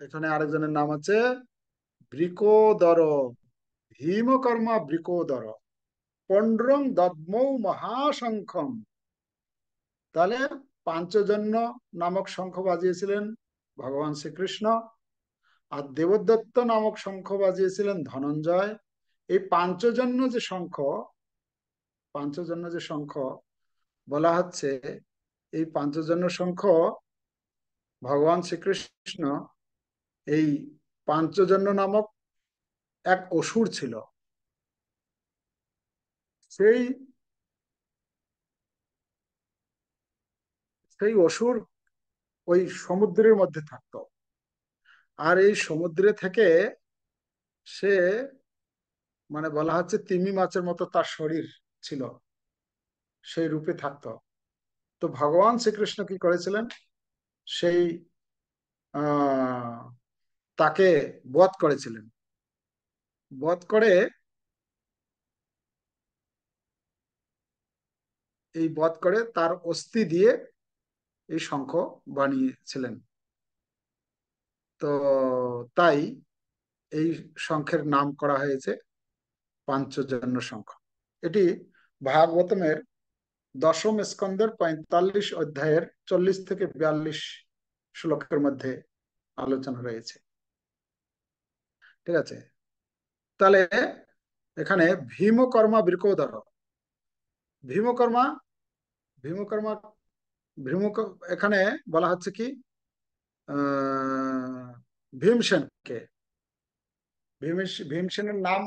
এখানে আরেকজনের নাম আছে বৃকোদর। ভীমকর্মা বৃকোদর পণ্ড্রং দদ্মৌ মহাশঙ্খম। তাহলে পাঞ্চজন্য নামক শঙ্খ বাজিয়েছিলেন ভগবান শ্রীকৃষ্ণ, আর দেবদত্ত নামক শঙ্খ বাজিয়েছিলেন ধনঞ্জয়। এই পাঞ্চজন্য যে শঙ্খ বলা হচ্ছে, এই পাঞ্চজন্য শঙ্খ ভগবান শ্রীকৃষ্ণ, এই পাঞ্চজন্য নামক এক অসুর ছিল, সেই সেই অসুর ওই সমুদ্রের মধ্যে থাকতো। আর এই সমুদ্রে থেকে সে, মানে বলা হচ্ছে তিমি মাছের মতো তার শরীর ছিল, সেই রূপে থাকতো। তো ভগবান শ্রীকৃষ্ণ কি করেছিলেন, সেই আহ তাকে বধ করেছিলেন। বধ করে, তার অস্থি দিয়ে এই শঙ্খ বানিয়েছিলেন। তো তাই এই শঙ্খের নাম করা হয়েছে পাঞ্চজন্য শঙ্খ। এটি ভাগবতমের দশম স্কন্ধের 45 অধ্যায়ের 40 থেকে 42 শ্লোকের মধ্যে আলোচনা রয়েছে। ঠিক আছে? তাহলে এখানে ভীমকর্মা বৃকোদর, ভীমকর্মা ভীমকর্মা ভীম, এখানে বলা হচ্ছে কি, আহ ভীমসেনকে, ভীমসেনের নাম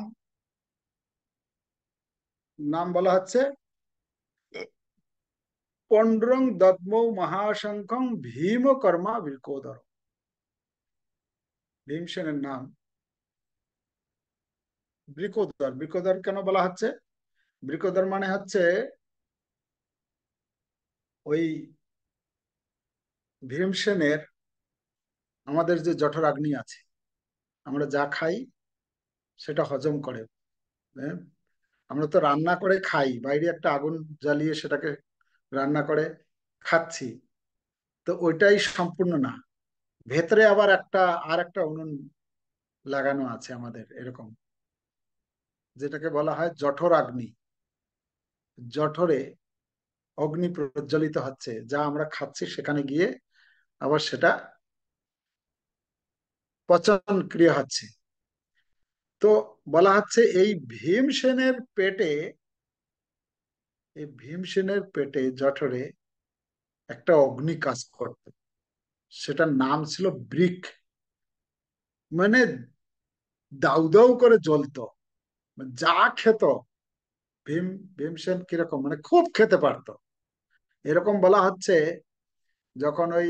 নাম বলা হচ্ছে পণ্ড্রং দদ্মৌ মহাশঙ্খং ভীমকর্মা বৃকোদর। ভীমসেনের নাম বৃকোদর। বৃকোদর কেন বলা হচ্ছে? বৃকোদর মানে হচ্ছে ওই ভীমসেনের, আমাদের যে জঠরাগ্নি আছে, আমরা যা খাই সেটা হজম করে। হ্যাঁ? আমরা তো রান্না করে খাই, বাইরে একটা আগুন জ্বালিয়ে সেটাকে রান্না করে খাচ্ছি, তো ওইটাই সম্পূর্ণ না, ভেতরে আবার আর একটা উনুন লাগানো আছে আমাদের এরকম, যেটাকে বলা হয় জঠরাগ্নি। জঠরে অগ্নি প্রজ্বলিত হচ্ছে, যা আমরা খাচ্ছি সেখানে গিয়ে আবার সেটা পচন ক্রিয়া হচ্ছে। তো বলা হচ্ছে এই ভীমসেনের পেটে জঠরে একটা অগ্নি কাজ করত, সেটার নাম ছিল বৃক। মানে দাউ দাউ করে জ্বলতো, যা খেত ভীম ভীমসেন কিরকম, মানে খুব খেতে পারতো। এরকম বলা হচ্ছে, যখন ওই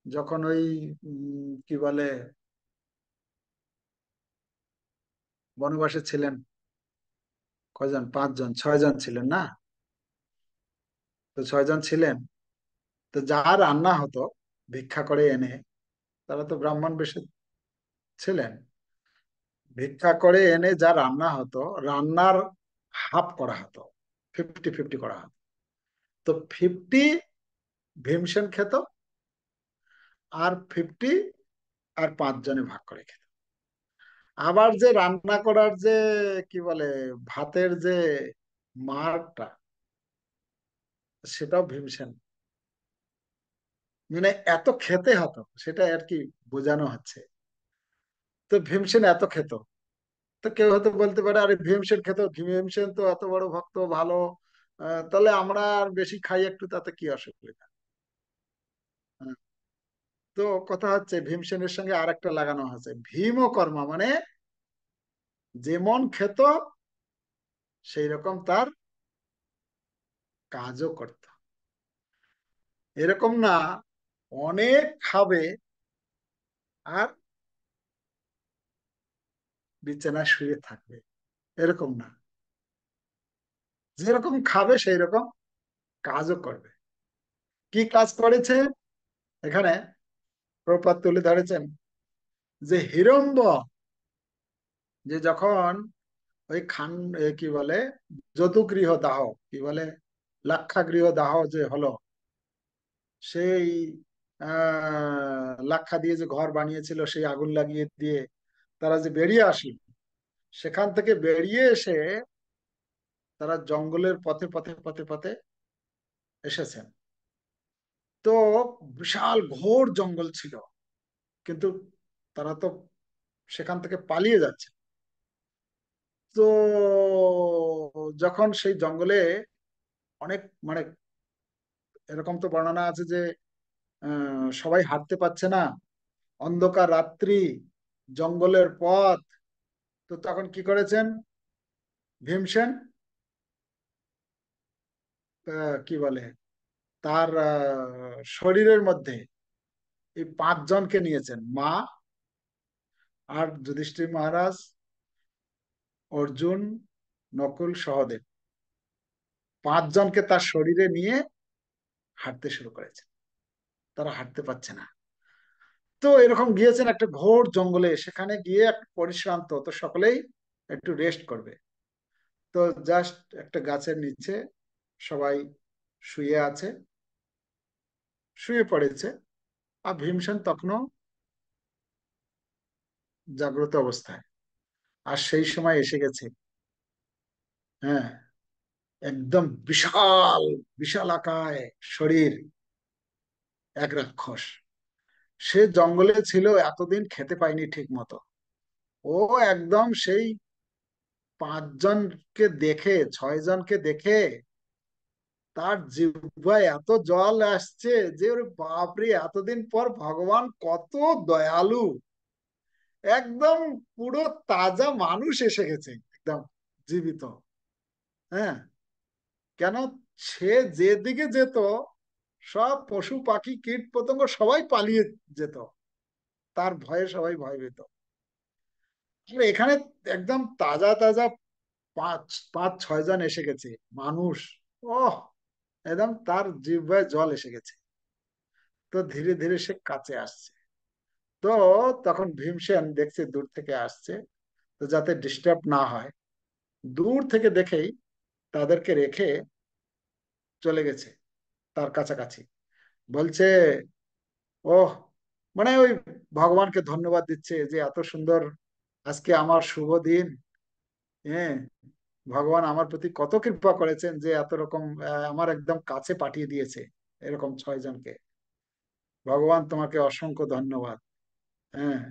যখন ওই কি বলে, বনবাসে ছিলেন, কয়জন, 5 জন 6 জন ছিলেন না? তো 6 জন ছিলেন, তো যা রান্না হতো ভিক্ষা করে এনে, তারা তো ব্রাহ্মণ বেশে ছিলেন, ভিক্ষা করে এনে যা রান্না হতো, রান্নার হাফ করা হতো, 50-50 করা হতো। তো 50 ভীমসেন খেত, আর 50 আর 5 জনে ভাগ করে খেত। আবার যে রান্না করার যে কি বলে, ভাতের যে মারটা, সেটাও ভীমসেন। মানে এত খেতে হতো, সেটা আর কি বোঝানো হচ্ছে। তো ভীমসেন এত খেত। তো কেউ হয়তো বলতে পারে, আরে ভীমসেন খেত, ভীমসেন তো এত বড় ভক্ত, ভালো, তাহলে আমরা আর বেশি খাই একটু, তাতে কি অসুবিধা? হ্যাঁ। তো কথা হচ্ছে ভীমসেনের সঙ্গে আর একটা লাগানো আছে ভীমকর্মা, মানে যেমন খেত সেই রকম তার কাজও করত। এরকম না অনেক খাবে আর বিছানায় শুয়ে থাকবে, এরকম না। যেরকম খাবে সেই রকম কাজও করবে। কি কাজ করেছে এখানে প্রপাত তুলে ধরেছেন, যে হিড়ম্ব, যে যখন ওই কি বলে, যদুগৃহ দাহ, কি বলে, লাক্ষাগৃহ দাহ যে হলো, সেই লাক্ষা দিয়ে যে ঘর বানিয়েছিল, সেই আগুন লাগিয়ে দিয়ে তারা যে বেরিয়ে আসলো, সেখান থেকে বেরিয়ে এসে তারা জঙ্গলের পথে পথে পথে পথে এসেছেন। তো বিশাল ঘোর জঙ্গল ছিল, কিন্তু তারা তো সেখান থেকে পালিয়ে যাচ্ছে। তো যখন সেই জঙ্গলে অনেক মানে, এরকম তো বর্ণনা আছে যে সবাই হাঁটতে পারছে না, অন্ধকার রাত্রি, জঙ্গলের পথ। তো তখন কি করেছেন ভীমসেন, কি বলে, তার শরীরের মধ্যে এই পাঁচজনকে নিয়েছেন, মা আর যুধিষ্ঠির মহারাজ, অর্জুন, নকুল, সহদেব, পাঁচজনকে তার শরীরে নিয়ে হাঁটতে শুরু করেছে। তারা হাঁটতে পারছে না। তো এরকম গিয়েছেন একটা ঘোর জঙ্গলে, সেখানে গিয়ে একটা পরিশ্রান্ত, তো সকলেই একটু রেস্ট করবে। তো জাস্ট একটা গাছের নিচে সবাই শুয়ে আছে, শুয়ে পড়েছে। আর ভীমসেন তখনও জাগ্রত অবস্থায়। আর সেই সময় এসে গেছে, হ্যাঁ, একদম বিশাল, বিশালাকায় শরীর, এক রাক্ষস। সে জঙ্গলে ছিল, এতদিন খেতে পায়নি ঠিক মতো। ও একদম সেই পাঁচজনকে দেখে, ছয় জনকে দেখে তার জিহ্বায় এত জল আসছে যে ওর বাপরে, এতদিন পর ভগবান কত দয়ালু, একদম পুরো তাজা মানুষ এসে গেছে, একদম জীবিত। হ্যাঁ, কেন, সে যেদিকে যেত সব পশু পাখি কীট পতঙ্গ সবাই পালিয়ে যেত, তার ভয়ে সবাই ভয় পেত। আর এখানে একদম তাজা তাজা পাঁচ পাঁচ ছয় জন এসে গেছে মানুষ। ওহ, একদম তার জিহ্বায় জল এসে গেছে। তো ধীরে ধীরে সে কাছে আসছে। তো তখন ভীমসেন দেখছে দূর থেকে আসছে, তো যাতে ডিস্টার্ব না হয়, দূর থেকে দেখেই তাদেরকে রেখে চলে গেছে তার কাছাকাছি। বলছে, ওহ, মানে ওই ভগবানকে ধন্যবাদ দিচ্ছে যে এত সুন্দর আজকে আমার শুভ দিন। হ্যাঁ, ভগবান আমার প্রতি কত কৃপা করেছেন যে এত রকম আমার একদম কাছে পাঠিয়ে দিয়েছে এরকম ছয় জনকে। ভগবান তোমাকে অসংখ্য ধন্যবাদ। হ্যাঁ,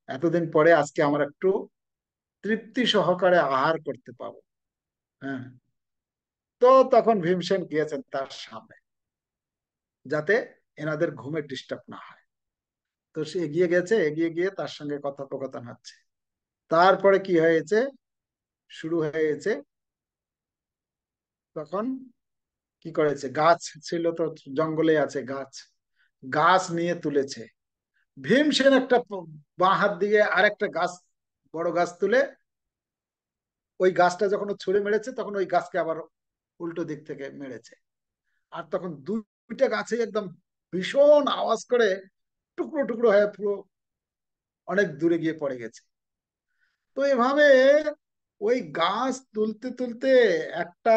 এতদিন পরে আজকে আমার একটু তৃপ্তি সহকারে আহার করতে পাবো। হ্যাঁ। তো তখন ভীমসেন গিয়েছেন তার সামনে, যাতে এনাদের ঘুমের ডিস্টার্ব না হয়। তো সে এগিয়ে গেছে, এগিয়ে গিয়ে তার সঙ্গে কথোপকথন হচ্ছে। তারপরে কি হয়েছে, শুরু হয়েছে, তখন কি করেছে, গাছ ছিল তো, জঙ্গলে আছে গাছ, গাছ নিয়ে তুলেছে। ভীমসেন একটা বাঁ হাত দিয়ে আরেকটা গাছ, বড় গাছ তুলে, ওই গাছটা যখন ও ছুঁড়ে মেরেছে তখন ওই গাছকে আবার উল্টো দিক থেকে মেরেছে। আর তখন দুইটা গাছে একদম ভীষণ আওয়াজ করে টুকরো টুকরো হয়ে পুরো অনেক দূরে গিয়ে পড়ে গেছে। তো এভাবে ওই গাছ তুলতে তুলতে একটা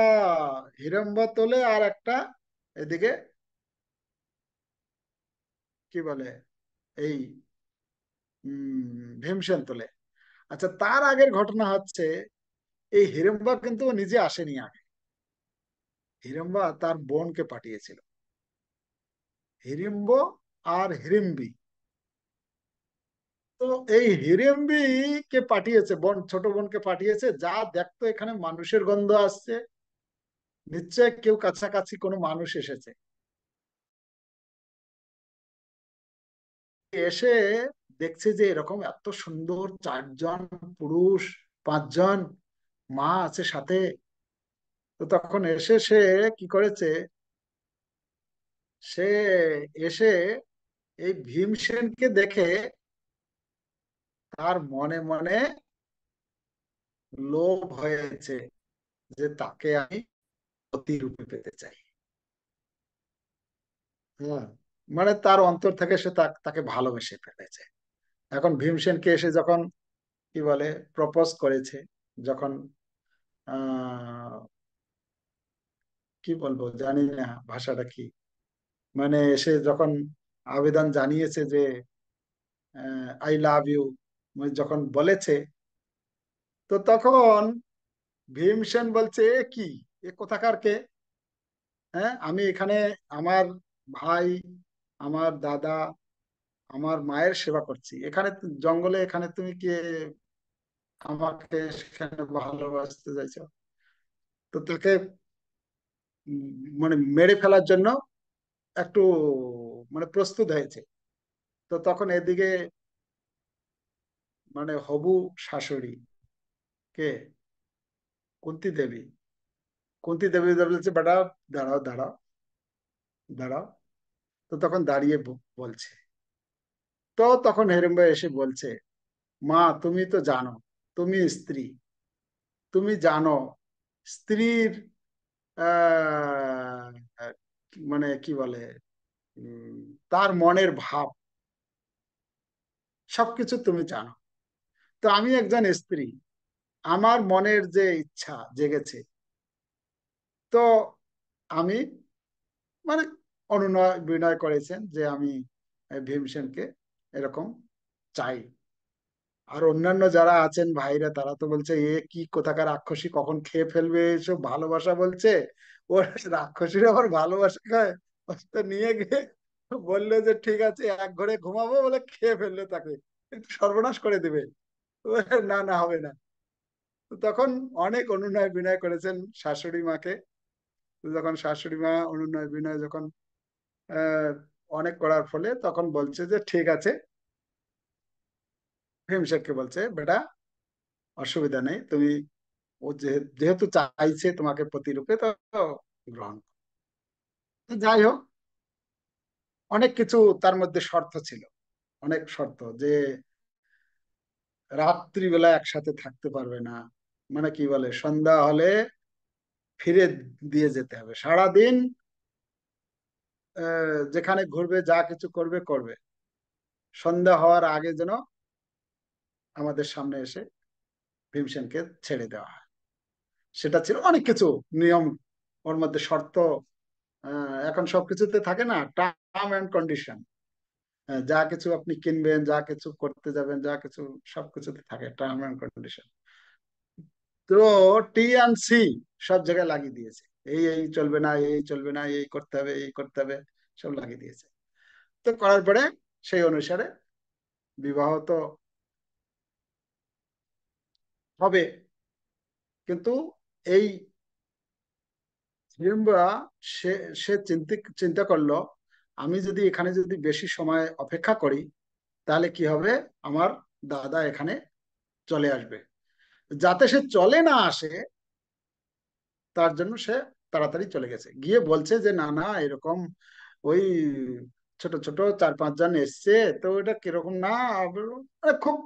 হিড়ম্বা তোলে, আর একটা এদিকে কি বলে, এই ভীমসেন তোলে। আচ্ছা, তার আগের ঘটনা হচ্ছে, এই হিড়ম্বা কিন্তু ও নিজে আসেনি আগে, হিড়ম্বা তার বোনকে পাঠিয়েছিল, হিড়িম্ব আর হিড়িম্বি। তো এই হিড়িম্বি কে পাঠিয়েছে, বোন, ছোট বোনকে পাঠিয়েছে, যা দেখতো এখানে মানুষের গন্ধ আসছে, নিশ্চয় কেউ কাছাকাছি কোনো মানুষ এসেছে। এসে দেখছে যে এরকম এত সুন্দর চারজন পুরুষ, পাঁচজন, মা আছে সাথে। তো তখন এসে সে কি করেছে, সে এসে এই ভীমসেনকে দেখে তার মনে মনে লোভ হয়েছে যে তাকে আমি প্রতিরূপে পেতে চাই। হ্যাঁ, মানে তার অন্তর থেকে সে তাকে ভালোবেসে ফেলেছে। এখন ভীমসেনকে এসে যখন কি বলে প্রপোজ করেছে, যখন আহ কি বলবো জানি না ভাষাটা কি, মানে এসে যখন আবেদন জানিয়েছে যে আই লাভ ইউ, যখন বলেছে, তো তখন ভীমসেন বলছে, এ কি, এ কোথাকার কে? হ্যাঁ, আমি এখানে আমার ভাই, আমার দাদা, আমার মায়ের সেবা করছি, এখানে জঙ্গলে, এখানে তুমি কে আমাকে সেখানে ভালোবাসতে চাইছো? তো তাকে উম, মানে মেরে ফেলার জন্য একটু মানে প্রস্তুত হয়েছে। তো তখন এদিকে মানে হবু শাশুড়ি কে, কুন্তী দেবী, কুন্তী দেবী বলছে, বেটা দাঁড়াও দাঁড়াও দাঁড়াও। তো তখন দাঁড়িয়ে বলছে, তো তখন হিড়িম্বা এসে বলছে, মা তুমি তো জানো, তুমি স্ত্রী, তুমি জানো স্ত্রীর আহ মানে কি বলে, উম, তার মনের ভাব সবকিছু তুমি জানো। তো আমি একজন স্ত্রী, আমার মনের যে ইচ্ছা জেগেছে, তো আমি মানে অনুনয় বিনয় করেছেন যে আমি ভীমসেনকে এরকম চাই। আর অন্যান্য যারা আছেন ভাইরা, তারা তো বলছে এ কি কোথাকার রাক্ষসী, কখন খেয়ে ফেলবে, এসব ভালোবাসা বলছে, ওর রাক্ষসীর আবার ভালোবাসা খায়। ও তো নিয়ে গিয়ে বললো যে ঠিক আছে এক ঘরে ঘুমাবো, বলে খেয়ে ফেললো তাকে, একটু সর্বনাশ করে দিবে। ও বলে, না না হবে না। তো তখন অনেক অনুনয় বিনয় করেছেন শাশুড়ি মাকে। তো যখন শাশুড়ি মা অনুনয় বিনয় যখন আহ অনেক করার ফলে তখন বলছে যে ঠিক আছে, ভীমসেনকে বলছে, বেটা অসুবিধা নেই, তুমি ও যেহেতু চাইছে তোমাকে প্রতিরূপে, তো গ্রহণ করো। তো যাই হোক, অনেক কিছু তার মধ্যে শর্ত ছিল, অনেক শর্ত, যে রাত্রিবেলা একসাথে থাকতে পারবে না, মানে কি বলে সন্ধ্যা হলে ফিরে দিয়ে যেতে হবে, সারাদিন যেখানে ঘুরবে যা কিছু করবে করবে, সন্ধ্যা হওয়ার আগে যেন আমাদের সামনে এসে ভীমসেনকে ছেড়ে দেওয়া হয়। সেটা ছিল অনেক কিছু নিয়ম, ওর মধ্যে শর্ত। এখন সবকিছুতে থাকে না টার্ম এন্ড কন্ডিশন, যা কিছু আপনি কিনবেন, যা কিছু করতে যাবেন, যা কিছু সবকিছুতে থাকে টার্ম এন্ড কন্ডিশন। তো টি অ্যান্ড সি সব জায়গায় লাগিয়ে দিয়েছে, এই এই চলবে না, এই চলবে না, এই করতে হবে, এই করতে হবে, সব লাগিয়ে দিয়েছে। তো করার পরে সেই অনুসারে বিবাহ তো হবে। কিন্তু এই হিড়িম্বা সে সে চিন্তা করলো, আমি যদি এখানে যদি বেশি সময় অপেক্ষা করি, তাহলে কি হবে, আমার দাদা এখানে চলে আসবে। যাতে সে চলে না আসে, তার জন্য সে তাড়াতাড়ি চলে গেছে, গিয়ে বলছে যে না না এরকম ওই ছোট ছোট 4-5 জন এসছে, তো এটা কিরকম না, মানে খুব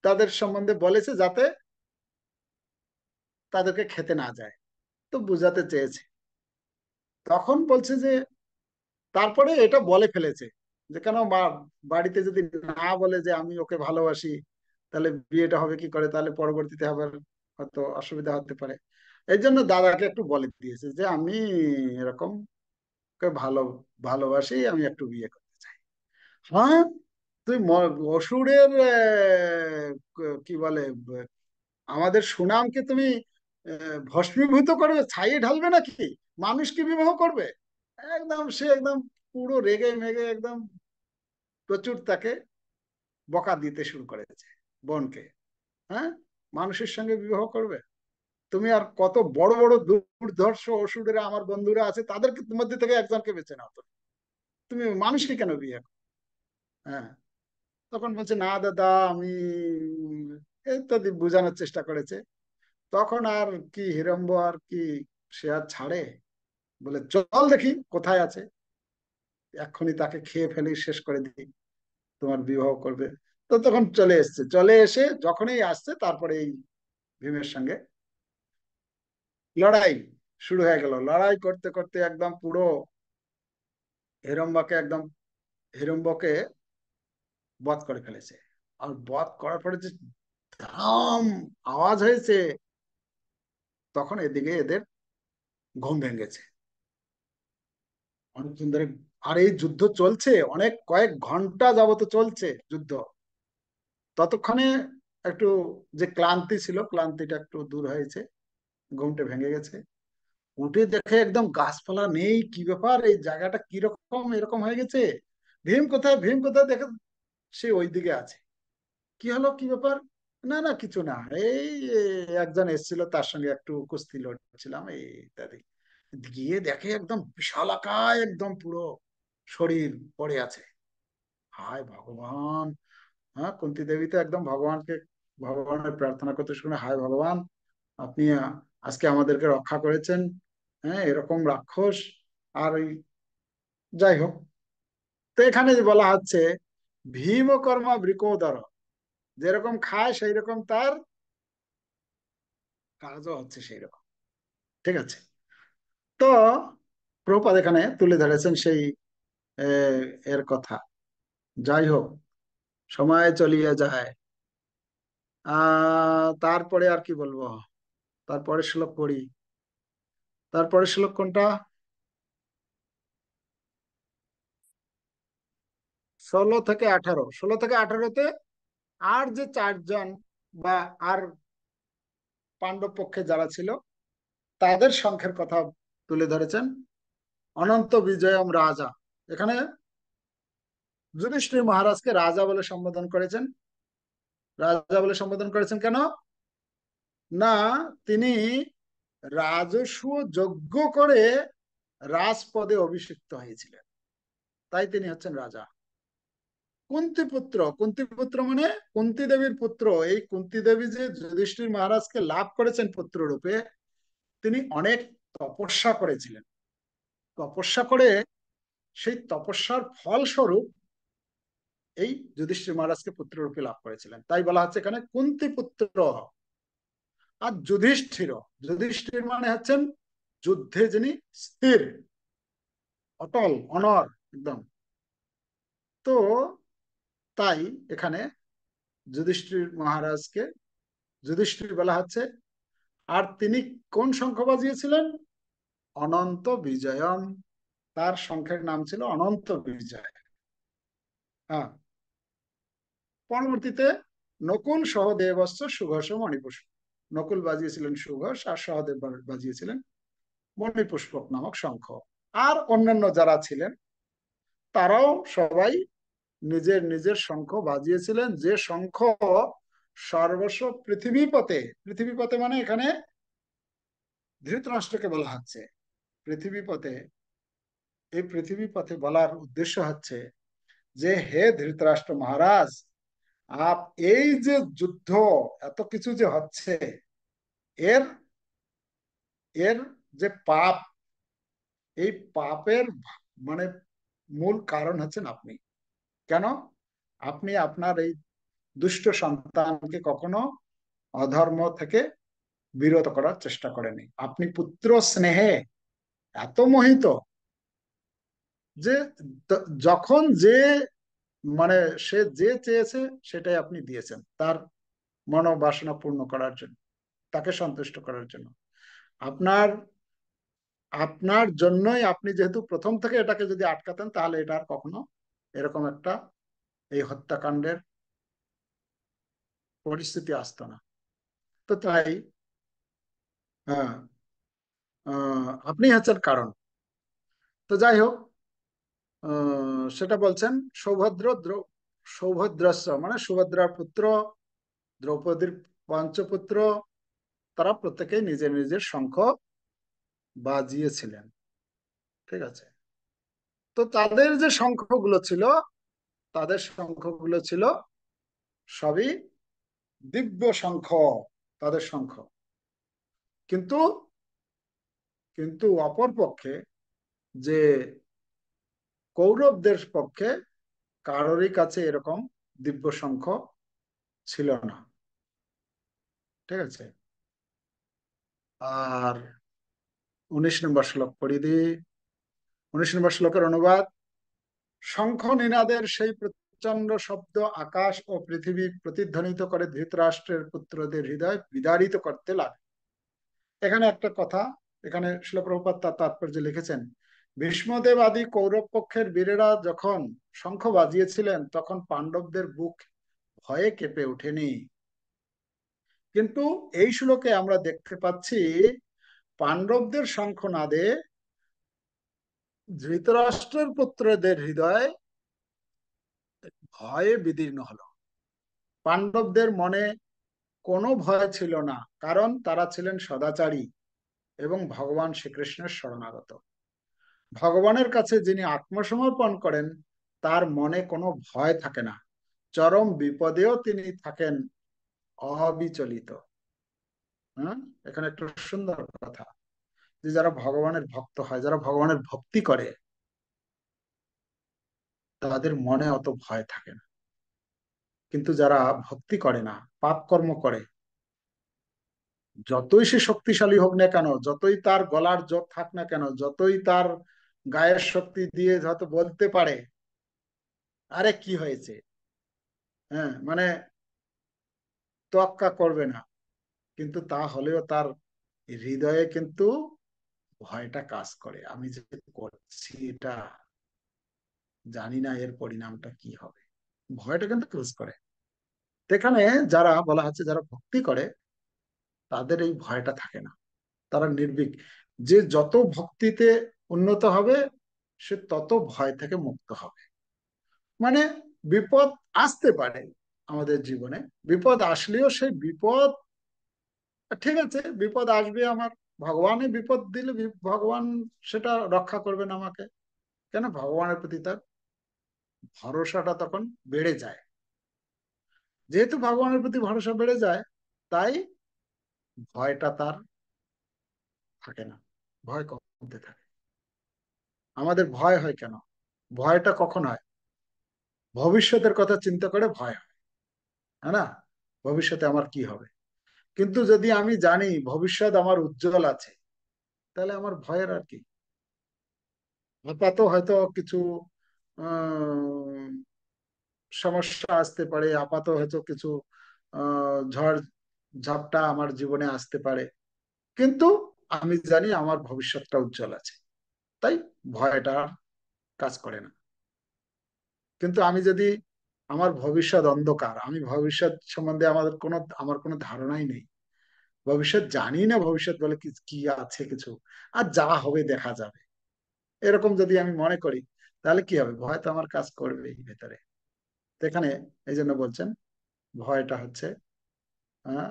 তাদের সম্বন্ধে বলেছে যাতে তাদেরকে খেতে না যায়, তো বুঝাতে চেয়েছে। তখন বলছে যে, তারপরে এটা বলে ফেলেছে যে কেন বাড়িতে যদি না বলে যে আমি ওকে ভালোবাসি, তাহলে বিয়েটা হবে কি করে, তাহলে পরবর্তীতে আবার হয়তো অসুবিধা হতে পারে। এই জন্য দাদাকে একটু বলে দিয়েছে যে আমি এরকম ওকে ভালোবাসি, আমি একটু বিয়ে করতে চাই। হ্যাঁ, তুই অসুরের কি বলে আমাদের সুনামকে তুমি ভস্মীভূত করবে, ছাইয়ে ঢালবে নাকি, মানুষকে বিবাহ করবে? একদম সে একদম পুরো রেগে মেগে একদম প্রচুর তাকে বকা দিতে শুরু করেছে বোনকে। হ্যাঁ, মানুষের সঙ্গে বিবাহ করবে তুমি, আর কত বড় বড় দুর্ধর্ষ অসুরেরা আমার বন্ধুরা আছে, তাদেরকে মধ্যে থেকে একজনকে বেছে নাও, তো তুমি মানুষকে কেন বিয়ে করো? হ্যাঁ, তখন বলছে না দাদা আমি ইত্যাদি বোঝানোর চেষ্টা করেছে। তখন আর কি হিড়ম্ব আর কি, সে আর ছাড়ে, বলে চল দেখি কোথায় আছে, এক্ষুনি তাকে খেয়ে ফেলে শেষ করে দিই, তোমার বিবাহ করবে। তো তখন চলে এসছে, চলে এসে যখনই আসছে তারপরে এই ভীমের সঙ্গে লড়াই শুরু হয়ে গেল। লড়াই করতে করতে একদম পুরো হিড়ম্বাকে একদম, হিড়ম্বকে বধ করে ফেলেছে। আর বধ করার পরে যে ধাম আওয়াজ হয়েছে, তখন এদিকে এদের ঘুম ভেঙেছে অনেকক্ষণ ধরে। আর এই যুদ্ধ চলছে অনেক, কয়েক ঘন্টা যাবত চলছে যুদ্ধ। ততক্ষণে একটু যে ক্লান্তি ছিল, ক্লান্তিটা একটু দূর হয়েছে, ঘুমটা ভেঙে গেছে। উঠে দেখে একদম গাছপালা নেই, কি ব্যাপার, এই জায়গাটা কিরকম এরকম হয়ে গেছে, ভীম কোথায়, ভীম কোথায়, দেখে সে ওই দিকে আছে। কি হলো, কি ব্যাপার? না না, কিছু না, এই একজন এসেছিল, তার সঙ্গে একটু কুস্তি লড়ছিলাম এই ইত্যাদি। গিয়ে দেখে একদম বিশালাকায় একদম পুরো শরীর পড়ে আছে। হায় ভগবান! হ্যাঁ, কুন্তি দেবী তো একদম ভগবানকে, ভগবানের প্রার্থনা করতে শুনে, হায় ভগবান, আপনি আজকে আমাদেরকে রক্ষা করেছেন, হ্যাঁ, এরকম রাক্ষস। আর ওই, যাই হোক, তো এখানে যে বলা হচ্ছে ভীমকর্মা বৃকোদর, যেরকম খায় সেই রকম তার কাজও হচ্ছে সেই রকম। ঠিক আছে। তো প্রভুপাদ এখানে তুলে ধরেছেন সেই এর কথা। যাই হোক, সময় চলিয়ে যায়। তারপরে আর কি বলবো, তারপরে শ্লোক পড়ি। তারপরে শ্লোক কোনটা? 16 থেকে 18। 16 থেকে 18-তে আর যে চারজন বা আর পাণ্ডব পক্ষে যারা ছিল তাদের সংখ্যার কথা তুলে ধরেছেন। অনন্ত বিজয়ম রাজা, এখানে যুধিষ্ঠির মহারাজকে রাজা বলে সম্বোধন করেছেন। রাজা বলে সম্বোধন করেছেন কেন? না, তিনি রাজস্ব যজ্ঞ করে রাজপদে অভিষিক্ত হয়েছিলেন, তাই তিনি হচ্ছেন রাজা। কুন্তি পুত্র, কুন্তি পুত্র মানে কুন্তি দেবীর পুত্র। এই কুন্তি দেবী যে যুধিষ্ঠির মহারাজকে লাভ করেছেন পুত্র রূপে, তিনি অনেক তপস্যা করেছিলেন। তপস্যা করে সেই তপস্যার ফলস্বরূপ এই যুধিষ্ঠির মহারাজকে পুত্র রূপে লাভ করেছিলেন, তাই বলা হচ্ছে এখানে কুন্তি পুত্র। আর যুধিষ্ঠির, যুধিষ্ঠির মানে হচ্ছেন যুদ্ধে যিনি স্থির, অটল, অনর একদম। তো তাই এখানে যুধিষ্ঠির মহারাজকে যুধিষ্ঠির বলা হচ্ছে। আর তিনি কোন শঙ্খ বাজিয়েছিলেন? অনন্ত বিজয়ম, তার শঙ্খের নাম ছিল অনন্ত বিজয়। হ্যাঁ। পরবর্তীতে নকুল সহদেবস্য সুঘোষ মণিপুষ্প, নকুল বাজিয়েছিলেন সুঘোষ, আর সহদেব বাজিয়েছিলেন মণিপুষ্পক নামক শঙ্খ। আর অন্যান্য যারা ছিলেন তারাও সবাই নিজের নিজের শঙ্খ বাজিয়েছিলেন, যে শঙ্খ সর্বস্ব পৃথিবীপথে, পৃথিবীপথে মানে এখানে ধৃতরাষ্ট্রকে বলা হচ্ছে পৃথিবীপথে। এই পৃথিবীপথে বলার উদ্দেশ্য হচ্ছে যে হে ধৃতরাষ্ট্র মহারাজ, আপ এই যে যুদ্ধ, এত কিছু যে হচ্ছে, এর এর যে পাপ, এই পাপের মানে মূল কারণ হচ্ছেন আপনি। কেন? আপনি আপনার এই দুষ্ট সন্তানকে কখনো অধর্ম থেকে বিরত করার চেষ্টা করেনি। আপনি পুত্র স্নেহে এত মোহিত যে যখন যে মানে সে যে চেয়েছে সেটাই আপনি দিয়েছেন, তার মনোবাসনা পূর্ণ করার জন্য, তাকে সন্তুষ্ট করার জন্য। আপনার আপনার জন্যই, আপনি যেহেতু প্রথম থেকে এটাকে যদি আটকাতেন, তাহলে এটা আর কখনো এরকম একটা এই হত্যাকাণ্ডের পরিস্থিতি আসতো না। তো তাই হ্যাঁ, আপনি হচ্ছেন কারণ। তো যাই হোক, সেটা বলছেন সৌভদ্র সৌভদ্রস্য মানে সুভদ্রার পুত্র, দ্রৌপদীর পঞ্চপুত্র, তারা প্রত্যেকেই নিজের নিজের শঙ্খ বাজিয়েছিলেন। ঠিক আছে। তো তাদের যে শঙ্খগুলো ছিল, তাদের শঙ্খগুলো ছিল সবই দিব্য শঙ্খ, তাদের শঙ্খ। কিন্তু কিন্তু অপর পক্ষে যে কৌরবদের পক্ষে কারোরই কাছে এরকম দিব্য শঙ্খ ছিল না। ঠিক আছে। আর 19 নম্বর শ্লোক পড়ি দিই। 19 নম্বর শ্লোকের অনুবাদ: শঙ্খ নিনাদের সেই প্রচন্ড শব্দ আকাশ ও পৃথিবী প্রতিধ্বনিত করে ধৃতরাষ্ট্রের পুত্রদের হৃদয় বিদারিত করতে লাগে। এখানে একটা কথা, এখানে শিল প্রভুপাদ তার তাৎপর্য লিখেছেন, ভীষ্মদেব আদি কৌরব পক্ষের বীরেরা যখন শঙ্খ বাজিয়েছিলেন তখন পাণ্ডবদের বুক ভয়ে কেঁপে ওঠেনি। কিন্তু এই শ্লোকে আমরা দেখতে পাচ্ছি পাণ্ডবদের শঙ্খনাদে ধৃতরাষ্ট্রের পুত্রদের হৃদয় ভয়ে বিদীর্ণ হলো। পাণ্ডবদের মনে কোনো ভয় ছিল না, কারণ তারা ছিলেন সদাচারী এবং ভগবান শ্রীকৃষ্ণের শরণাগত। ভগবানের কাছে যিনি আত্মসমর্পণ করেন তার মনে কোনো ভয় থাকে না, চরম বিপদেও তিনি থাকেন অবিচলিত। হ্যাঁ, এখানে একটা সুন্দর কথা, যে যারা ভগবানের ভক্ত হয়, যারা ভগবানের ভক্তি করে, তাদের মনে অত ভয় থাকে না। কিন্তু যারা ভক্তি করে না, পাপ কর্ম করে, যতই সে শক্তিশালী হোক না কেন, যতই তার গলার জোর থাক না কেন, যতই তার গায়ের শক্তি দিয়ে যত বলতে পারে আরে কি হয়েছে, হ্যাঁ মানে তোয়াক্কা করবে না, কিন্তু তা হলেও তার হৃদয়ে কিন্তু ভয়টা কাজ করে। আমি যে করছি এটা, জানি না এর পরিণামটা কি হবে, ভয়টা কিন্তু কাজ করে। এখানে যারা বলা হচ্ছে যারা ভক্তি করে, তাদের এই ভয়টা থাকে না, তারা নির্ভীক। যে যত ভক্তিতে উন্নত হবে সে তত ভয় থেকে মুক্ত হবে। মানে বিপদ আসতে পারে আমাদের জীবনে, বিপদ আসলেও সেই বিপদ, ঠিক আছে বিপদ আসবে আমার, ভগবানই বিপদ দিলে ভগবান সেটা রক্ষা করবেন আমাকে, কেন ভগবানের প্রতি তার ভরসাটা তখন বেড়ে যায়। যেহেতু ভগবানের প্রতি ভরসা বেড়ে যায়, তাই ভয়টা তার থাকে না, ভয় কমতে থাকে। আমাদের ভয় হয় কেন? ভয়টা কখন হয়? ভবিষ্যতের কথা চিন্তা করে ভয় হয়, হ্যাঁ না, ভবিষ্যতে আমার কি হবে। কিন্তু যদি আমি জানি ভবিষ্যৎ আমার উজ্জ্বল আছে, তাহলে আমার ভয়ের আর কি। আপাতত হয়তো কিছু আহ, সমস্যা আসতে পারে, আপাতত হয়তো কিছু ঝড় ঝাপটা আমার জীবনে আসতে পারে, কিন্তু আমি জানি আমার ভবিষ্যৎটা উজ্জ্বল আছে, তাই ভয়টা আর কাজ করে না। কিন্তু আমি যদি, আমার ভবিষ্যৎ অন্ধকার, আমি ভবিষ্যৎ সম্বন্ধে আমার কোনো ধারণাই নেই, ভবিষ্যৎ জানি না ভবিষ্যৎ বলে কি কি আছে কিছু, আর যা হবে দেখা যাবে, এরকম যদি আমি মনে করি, তাহলে কি হবে, ভয় তো আমার কাজ করবেই ভেতরে। তো এখানে এই জন্য বলছেন ভয়টা হচ্ছে আহ,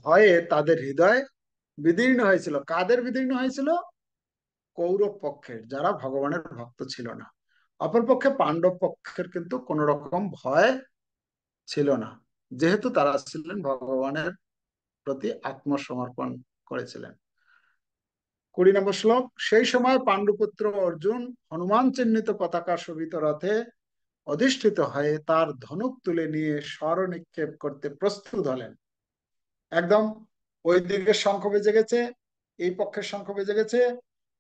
ভয়ে তাদের হৃদয় বিদীর্ণ হয়েছিল। কাদের বিদীর্ণ হয়েছিল? কৌরব পক্ষের, যারা ভগবানের ভক্ত ছিল না। অপরপক্ষে পাণ্ডব পক্ষের কিন্তু কোন রকম ভয় ছিল না, যেহেতু তারা ছিলেন ভগবানের প্রতি আত্মসমর্পণ করেছিলেন। 20 নম্বর শ্লোক: সেই সময় পাণ্ডুপুত্র অর্জুন হনুমান চিহ্নিত পতাকা শোভিত রথে অধিষ্ঠিত হয়ে তার ধনুক তুলে নিয়ে স্বর নিক্ষেপ করতে প্রস্তুত হলেন। একদম ওই দিকের শঙ্খ বেজে গেছে, এই পক্ষের শঙ্খ বেজে গেছে,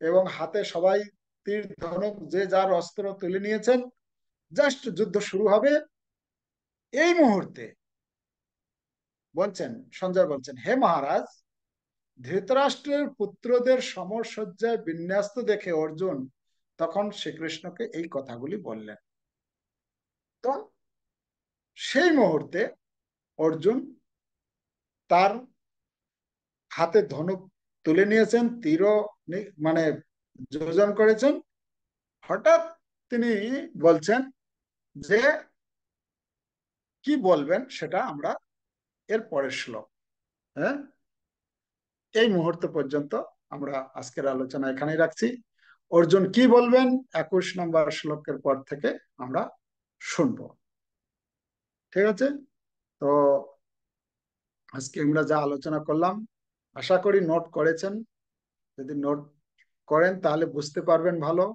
এবং হাতে সবাই তীর ধনুক যে যার অস্ত্র তুলে নিয়েছেন, জাস্ট যুদ্ধ শুরু হবে। এই মুহূর্তে বলছেন, সঞ্জয় বলছেন, হে মহারাজ, ধৃতরাষ্ট্রের পুত্রদের সমরসজ্জায় বিন্যস্ত দেখে অর্জুন তখন শ্রীকৃষ্ণকে এই কথাগুলি বললেন। তো সেই মুহূর্তে অর্জুন তার হাতে ধনুক তুলে নিয়েছেন, তীরও মানে যোজন করেছেন। হঠাৎ তিনি বলছেন যে কি বলবেন সেটা আমরা এর পরের শ্লোক, হ্যাঁ, এই মুহূর্ত পর্যন্ত আমরা আজকের আলোচনা এখানেই রাখছি। অর্জুন কি বলবেন 21 নম্বর শ্লোকের পর থেকে আমরা শুনবো। ঠিক আছে। তো আজকে আমরা যা আলোচনা করলাম, আশা করি নোট করেছেন। যদি নোট করেন তাহলে বুঝতে পারবেন ভালো,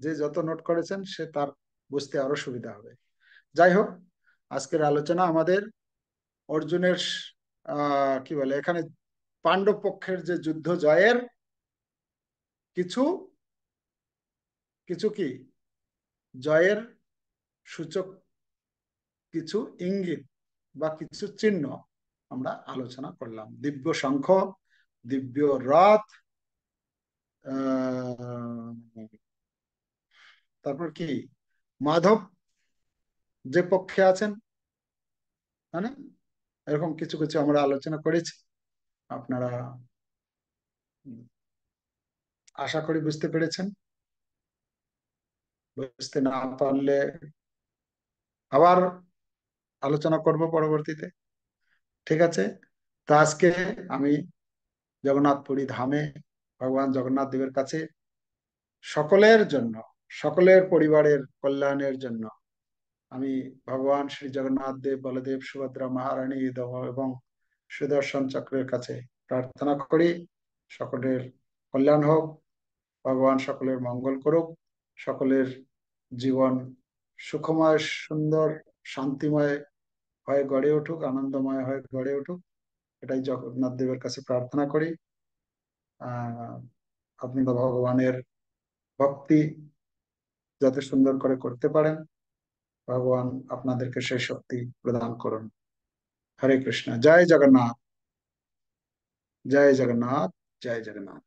যে যত নোট করেছেন সে তার বুঝতে আরো সুবিধা হবে। যাই হোক, আজকের আলোচনা আমাদের অর্জুনের কি বলে এখানে পাণ্ডব পক্ষের যে যুদ্ধ জয়ের কিছু কিছু কি জয়ের সূচক কিছু ইঙ্গিত বা কিছু চিহ্ন আমরা আলোচনা করলাম। দিব্য শঙ্খ, দিব্য রথ, তারপর কি মাধব যে পক্ষে আছেন, মানে এরকম কিছু কিছু আমরা আলোচনা করেছি। আপনারা আশা করি বুঝতে পেরেছেন। বুঝতে না পারলে আবার আলোচনা করব পরবর্তীতে। ঠিক আছে, তো আজকে আমি জগন্নাথপুরী ধামে ভগবান জগন্নাথ দেবের কাছে সকলের জন্য, সকলের পরিবারের কল্যাণের জন্য আমি ভগবান শ্রী জগন্নাথ দেব, বলদেব, সুভদ্রা মহারানী এবং সুদর্শন চক্রের কাছে প্রার্থনা করি সকলের কল্যাণ হোক, ভগবান সকলের মঙ্গল করুক, সকলের জীবন সুখময়, সুন্দর, শান্তিময় হয়ে গড়ে উঠুক, আনন্দময় হয়ে গড়ে উঠুক, এটাই জগন্নাথ দেবের কাছে প্রার্থনা করি। আহ আপনারা ভগবানের ভক্তি যাতে সুন্দর করে করতে পারেন, ভগবান আপনাদেরকে সেই শক্তি প্রদান করুন। হরে কৃষ্ণ, জয় জগন্নাথ, জয় জগন্নাথ, জয় জগন্নাথ।